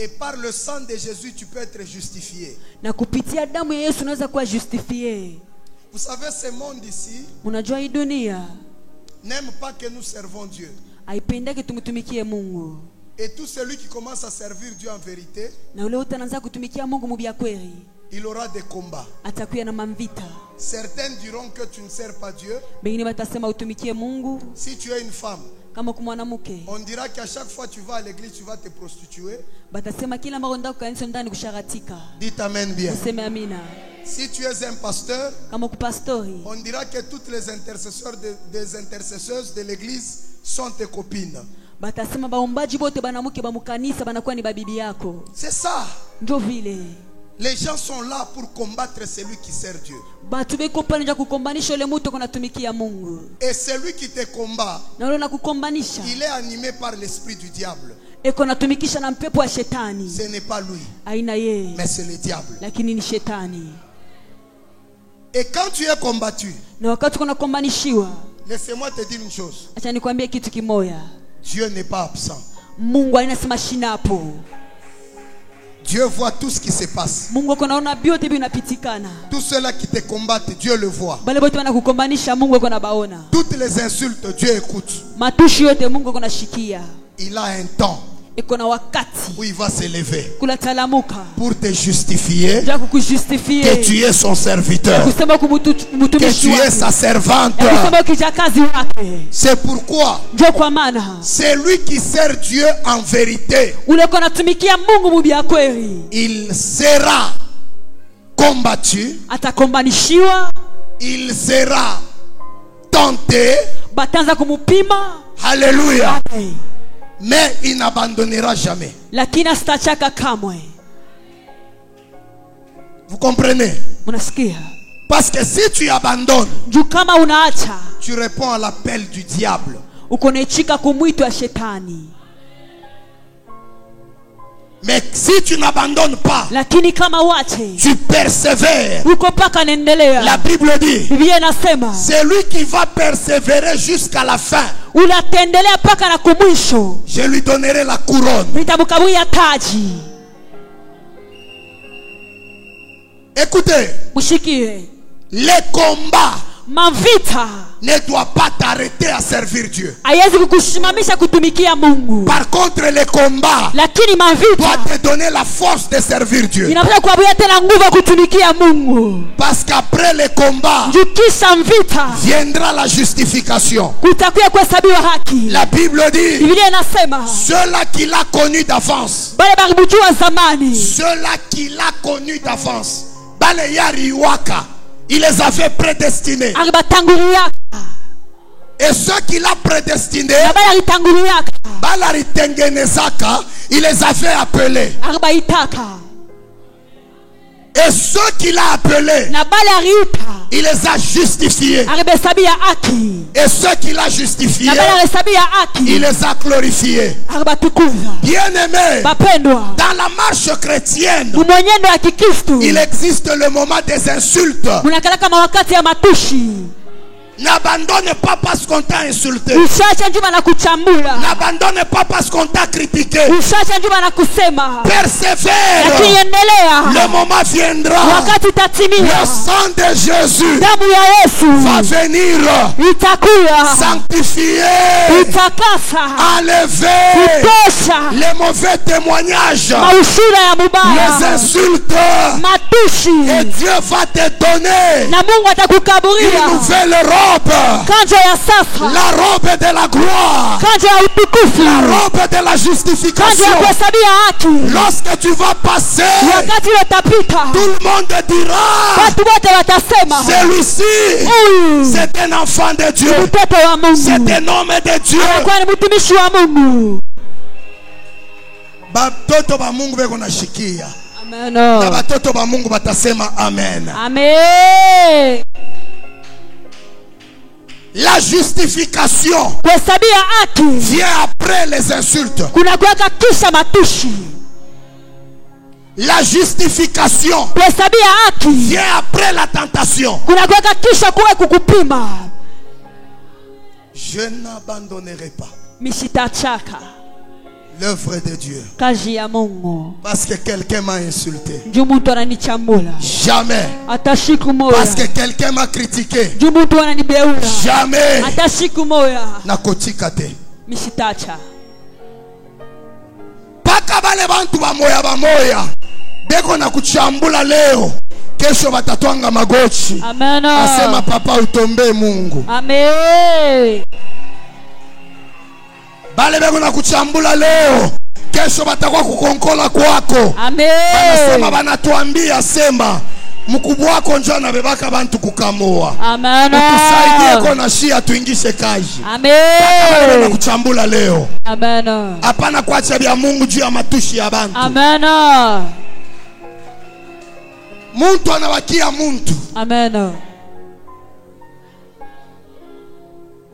Et par le sang de Jésus, tu peux être justifié. Na kupitia damu ya Yesu unaweza kuwa justifie. Vous savez, ce monde ici Unajua hii dunia n'aime pas que nous servons Dieu. haipendeki tumtumikie Mungu. Et tout celui qui commence à servir Dieu en vérité, Na ule utaanza kutumikia Mungu mubia kweli, il aura des combats. atakuwa na mamvita. Certains diront que tu ne sers pas Dieu. Bengine batasema utumikie Mungu. Si tu es une femme, Kama kwa mwanamke, on dira qu'à chaque fois que tu vas à l'église, tu vas te prostituer. batasema kila mara ndako kanisa ndani kusharatika. Dites amen bien. Useme amina. Si tu es un pasteur, Kama kupastori, on dira que toutes les intercesseurs des intercesseuses de l'église sont tes copines. batasema baombaji bote banamuke ba mukanisa banakuwa ni babibi yako. C'est ça. Ndio vile. Les gens sont là pour combattre celui qui sert Dieu. Batu beko pale nja kukombanisha ile mtu kunatumikia Mungu. Et celui qui te combat, Na ule na kukombanisha, il est animé par l'esprit du diable. eko natumikisha na mpepo wa shetani. Ce n'est pas lui, Aina yeye, mais c'est le diable. lakini ni shetani. Et quand tu es combattu, Na wakati kuna kombanishiwa, laissez-moi te dire une chose. acha nikwambie kitu kimoja. Dieu n'est pas absent. Mungu anasema shinapo. Dieu voit tout ce qui se passe. Mungu konaona biote binapitikana. Tous ceux-là qui te combattent, Dieu le voit. Bale bote wana kukombanisha Mungu kona baona. Toutes les insultes, Dieu écoute. Matushi yote Mungu kona shikia. Il a un temps Iko na wakati où il va s'élever kulatalamuka pour te justifier nja kukujustifie que tu es son serviteur, kusema que kumutumishi tu es wake, sa servante. kusema kijakazi wake. C'est pourquoi Ndio kwa maana celui qui sert Dieu en vérité, ule kona tumikia Mungu mubia kweli il sera combattu, atakombanishiwa, il sera tenté. batanza kumupima. Alléluia. Amen. Mais il n'abandonnera jamais. Lakini asitachaka kamwe. Vous comprenez? Unasikia? Parce que si tu abandonnes, Juu kama unaacha, tu réponds à l'appel du diable. uko naichika kumwito ya shetani. Mais si tu n'abandonnes pas, Lakini kama wache, tu persévères. uko paka naendelea. La Bible dit, Biblia inasema c'est lui qui va persévérer jusqu'à la fin. unatendelea paka na kumwisho, Je lui donnerai la couronne. nitamkabia taji. Écoutez, Mushikie, les combats mavita ne doivent pas t'arrêter à servir Dieu. haiwezi kukusimamisha kutumikia Mungu. Par contre, les combats Lakini mavita doivent te donner la force de servir Dieu. inapata kuabudia tena nguvu ya kutumikia Mungu. Parce qu'après les combats Jukisha mvita viendra la justification. kutakuya kuhesabiwa haki. La Bible dit, Biblia inasema ceux-là qui l'a connu d'avance, bale balimjua zamani, ceux-là qui l'a connu d'avance, bale yari waka, il les avait prédestinés. alibatanguliaka Et ceux qui l'a prédestiné, na bale alitanguliaka balari tengenezaka, il les avait appelés. alibaitaka Et ceux qui l'a appelé, na bale aliita il les a justifiés. alibahesabia haki Et ceux qui l'a justifié, na bale alihesabia il haki les a glorifiés. alibatukuza. Bien-aimés, Bapendwa, dans la marche chrétienne, mumwenyendo ya Kikristo il existe le moment des insultes. munakala kama wakati ya matushi. N'abandonne pas parce qu'on t'a insulté. Usiache njuma na kuchambula, N'abandonne pas parce qu'on t'a critiqué. usiache njuma na kusema, Persévère. lakini endelea, Le moment viendra. wakati Le utatimia. sang de Jésus Damu ya va Yesu venir itakuya sanctifier, itakasa enlever kutosha les mauvais témoignages, maushura ya les mubaya, insultes. matushi, Et Dieu va te donner na Mungu une atakukaburia nouvelle robe. kanjo ya sasa, La robe de la gloire. kanjo ya utukufu, La robe de la kanjo ya justification. kuhesabia haki. Lorsque tu vas passer, Wakati utapita, tout le monde dira, watu wote watasema celui-ci, huyu c'est un enfant de Dieu. ni mtoto wa C'est Mungu, un homme de Dieu. anakuwa ni mtumishi wa Mungu. Batoto ba Mungu beko nashikia. Amen. Na batoto ba Mungu batasema amen. Amen. La justification Kuhesabia haki vient après les insultes. kuna kuweka kisha matushi. La justification Kuhesabia haki vient après la tentation. kuna kuweka kisha kuwe kukupima. Je n'abandonnerai pas. Mishitachaka l'œuvre de Dieu. kazi ya Mungu. Parce que quelqu'un m'a insulté. Juu mtu ananichambula. Jamais. Hata siku moja. Parce que quelqu'un m'a critiqué. Juu mtu ananibeula. Jamais. Hata siku moja. Nakotika te. Misitacha. Paka bale bantu bamoya beko na kuchambula leo, kesho batatwanga magoti. Amen. Asema papa utombe Mungu. Amen. Bale beko na kuchambula leo, kesho batakuwa kukonkola kwako. Amen. Banasema banatuambia sema mkubwa wako njoo anabebaka bantu kukamua. Amen. Utusaidie kona shia tuingishe kazi. Amen. Bale na kuchambula leo. Amen. Hapana kuacha bya Mungu juu ya matushi ya bantu. Amen. Muntu anawakia muntu. Amen.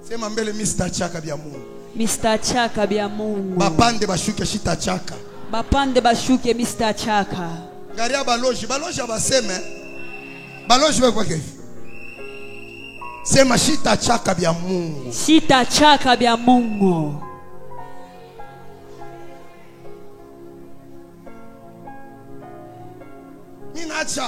Sema mbele Mr. Chaka bya Mungu. Mr. Chaka bya Mungu. Bapande bashuke shita chaka. Bapande bashuke Mr. Chaka. Garia baloji abaseme. Baloji bako hivi. Sema shita chaka bya Mungu. Shita chaka bya Mungu. Minacha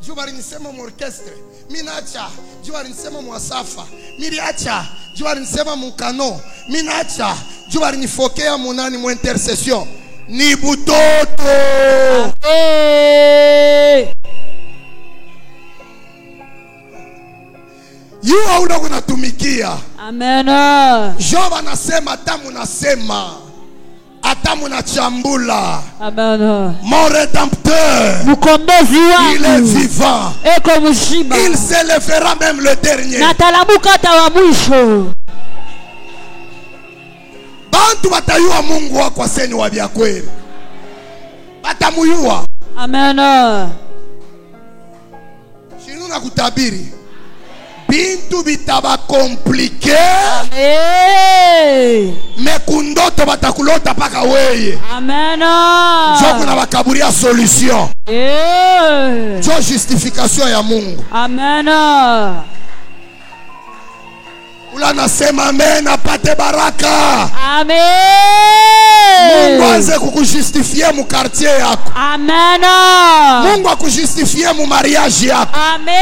jua nisema mu orchestre. Minacha jua nisema mu asafa. Miriacha jua nisema mu kano. Minacha jua nifokea munani mu intercession. Ni butoto. Yu hauna kunatumikia. Amen. Job anasema tamu nasema. Atamu na chambula. Amen. Mon rédempteur. Mukombozi wangu. Il est vivant. Eko mzima. Il s'élèvera même le dernier. Natalamuka hata wa mwisho. Bantu batayua Mungu wako aseni wa bya kweli. Batamuyua. Amen. Shinu na kutabiri. Bintu bitaba compliqué. Amen. Mekundoto batakulota paka weye. Amen. Joku na bakaburia solution. Jo justification ya Mungu. Amen. Ula nasema amen apate baraka. Amen. Mungu anze kukujustifie mu quartier yako. Amen. Mungu akujustifie mu mariage yako. Amen.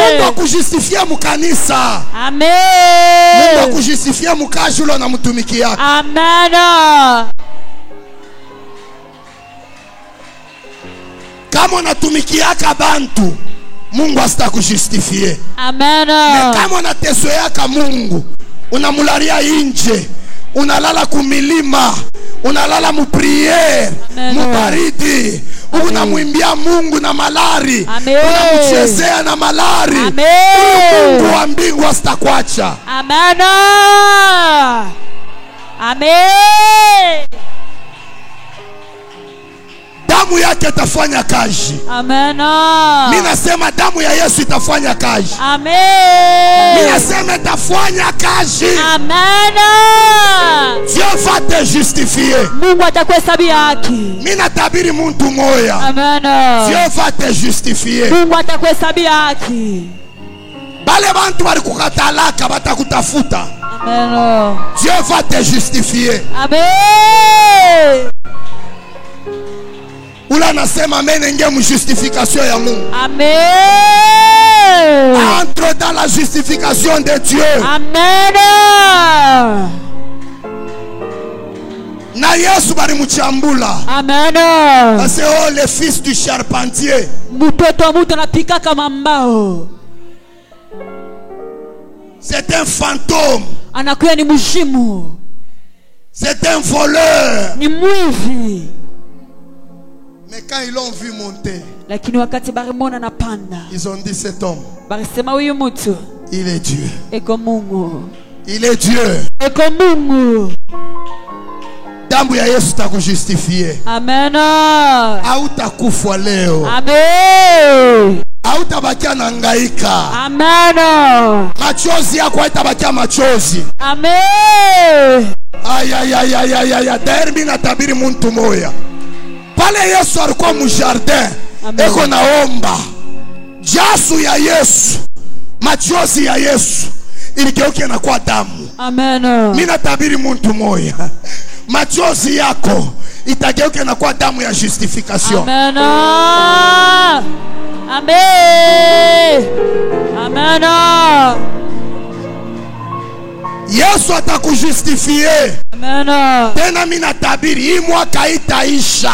Mungu akujustifie mu kanisa. Amen. Mungu akujustifie mu kajulo na mtumiki yako. Amen. Kama unatumikiaka bantu, Mungu astakujustifie. Amen. Kama unatesoyaka Mungu, unamularia inje, unalala kumilima, unalala mu priere, mu baridi, unamwimbia Mungu na malari, unamchezea na malari. Mungu wa mbingu astakwacha. Amen. Amen. Damu yake itafanya kazi. Amen. Mimi nasema damu ya Yesu itafanya kazi. Amen. Mimi nasema itafanya kazi. Amen. Dieu va te justifier. Mungu atakuhesabia haki. Mimi natabiri mtu moya. Amen. Dieu va te justifier. Mungu atakuhesabia haki. Bale bantu bali kukatalaka batakutafuta. Amen. Dieu va te justifier. Amen. Ula nasema amen nge mu justification ya Mungu. Amen. Entre dans la justification de Dieu. Amen. Na Yesu bali mchambula. Amen. Parce oh le fils du charpentier. Mtoto mtu anapika kama mbao. C'est un fantôme. Anakuwa ni mshimu. C'est un voleur. Ni mwivi. Mais quand ils l'ont vu monter, Lakini wakati barimona napanda, ils ont dit cet homme, barisema huyu mtu il est Dieu. eko Mungu. Il est Dieu. Eko Mungu. Damu ya Yesu takujustifie. Amen. Hautakufa leo. Amen. Hautabakia na hangaika. Amen. Machozi yako haitabakia machozi. Amen. Aya. Derbi na tabiri muntu moya. Pale Yesu alikuwa mu jardin. Eko naomba. Jasu ya Yesu. Machozi ya Yesu iligeuke na kwa damu. Amen. Mimi natabiri muntu moya. machozi yako itageuka na kuwa damu ya justification. Amen. Amen. Amen. Yesu atakujustifie. Amen. Tena mimi natabiri hii mwaka itaisha.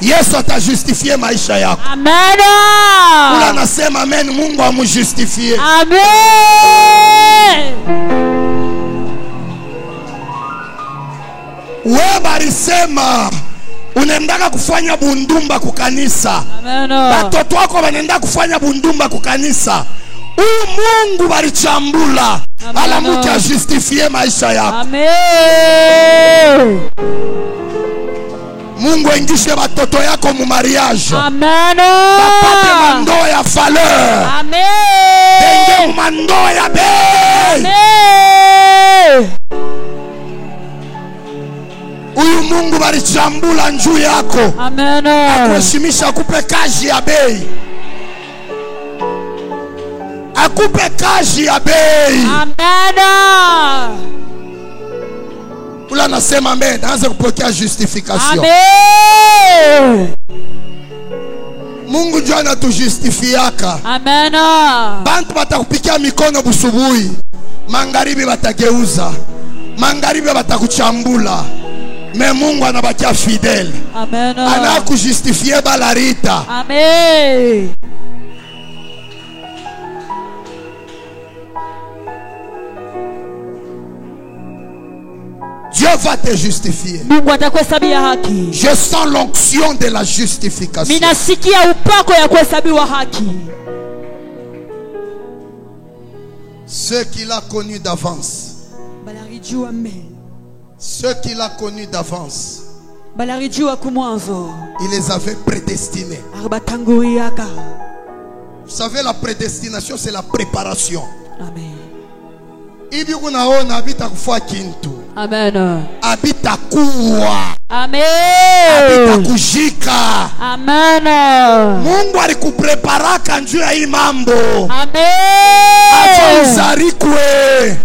Yesu atajustifie maisha yako. Amen. Ula nasema amen, Mungu amujustifie. Amen. Wewe barisema unaendaka kufanya bundumba kukanisa. Amen. Watoto wako wanaenda kufanya bundumba kukanisa. Huyu Mungu barichambula. Ala mtu ajustifie maisha yako. Amen. Mungu aingishe watoto yako mu mariage. Amen. Bapate mandoa ya valeur. Amen. Denge mu mandoa ya bei. Amen. Huyu Mungu barichambula njuu yako. Amen. Akuheshimisha, akupe kazi ya bei. Akupe kazi ya bei. Amen. Ula nasema amen, anza kupokea justification. Amen. Mungu ndio anatujustifiaka. Amen. Bantu batakupikia mikono busubuhi, magharibi batageuza, magharibi batakuchambula. Mais Mungu anabakia fidèle. Amen. Anakujustifie balarita. Amen. Dieu va te justifier. Mungu atakuhesabia haki. Je sens l'onction de la justification. Minasikia upako ya kuhesabiwa haki. Ceux qu'il a connus d'avance. Balarijua mbele. Ceux qu'il a connus d'avance. Balarijua kumwanzo. Il les avait prédestinés. Arbatanguriaka. Vous savez, la prédestination, c'est la préparation. Amen. Ibi kunaona abita kufua kintu. Amen. Abita kuwa. Amen. Abita kujika. Amen. Mungu alikupreparaka njuu ya hii mambo. Amen. Acha uzarikwe.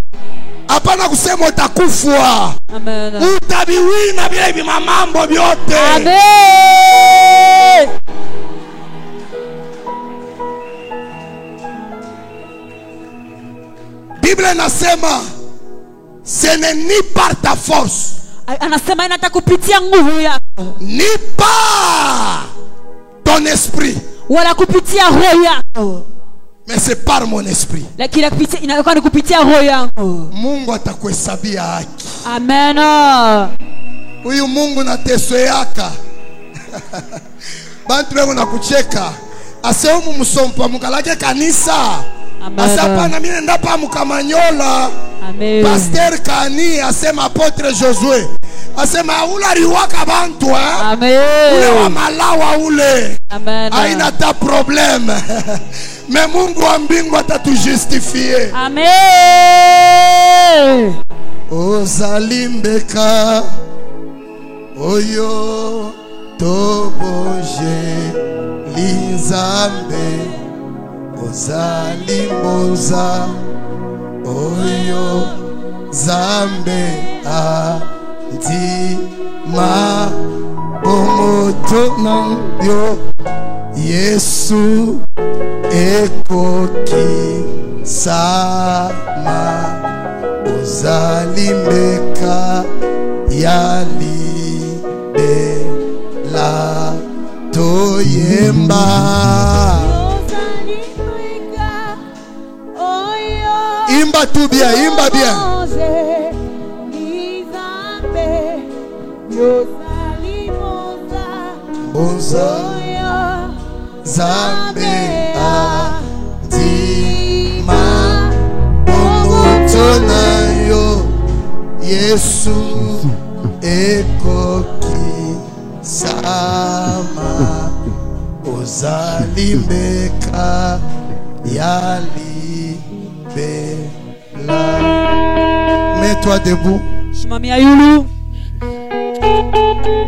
Hapana kusema utakufwa. Amen. Utabiwina bila hivi mambo vyote. Amen. Bible inasema ce n'est ni par ta force, anasema inataka kupitia nguvu yako, ni par ton esprit, wala kupitia roho yako, mais c'est par mon esprit. lakini inakuwa ni kupitia roho yako. Mungu atakuhesabia haki. Amen. Huyu Mungu na teso yaka bantu wengi nakucheka aseumu musompa mukalake kanisa. Asapa na mimi nenda pa mukamanyola. Amen. Pasteur Kani asema apotre Josué asema ula riwaka bantu Amen. ule wa malawa ule. Amen. Haina ta problème. Mais Mungu wa mbingu atatujustifie. Amen. Ozalimbeka oyo toboje linzambe ozalimboza oyo zambe antima bomoto nambyo Yesu ekoki sama ozalimbeka yalibela toyemba. Imba tu bien, imba bien. Bonza zambe andima omotona yo Yesu ekoki sama ozalimbeka yali Mets-toi debout.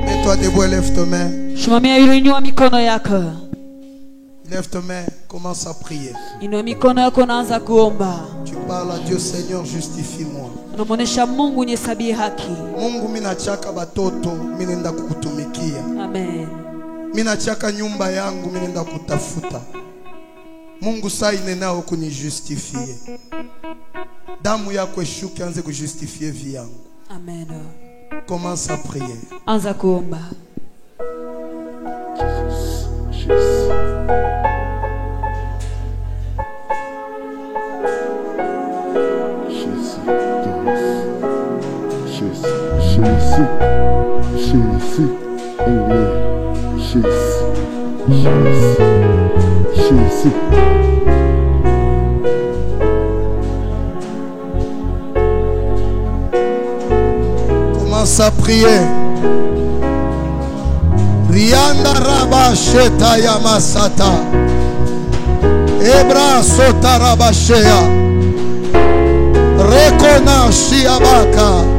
Mets-toi debout et lève tes mains. Lève tes mains, commence à prier. Inua mikono yako, naanza kuomba. Tu parle à Dieu, Seigneur, justifie-moi. Unamuonesha Mungu nihesabie haki. Mungu minachaka batoto, minenda kukutumikia. Amen. Minachaka nyumba yangu, minenda kutafuta. Mungu saa inenao kunijustifie. Damu yako eshuke anze kujustifie vie yangu. Amen. Commence à prier. Anza kuomba. Jésus, Amen. Jésus. Commence à prier. Rianda raba sheta ya masata. Ebra sota raba shea. Rekona shiabaka.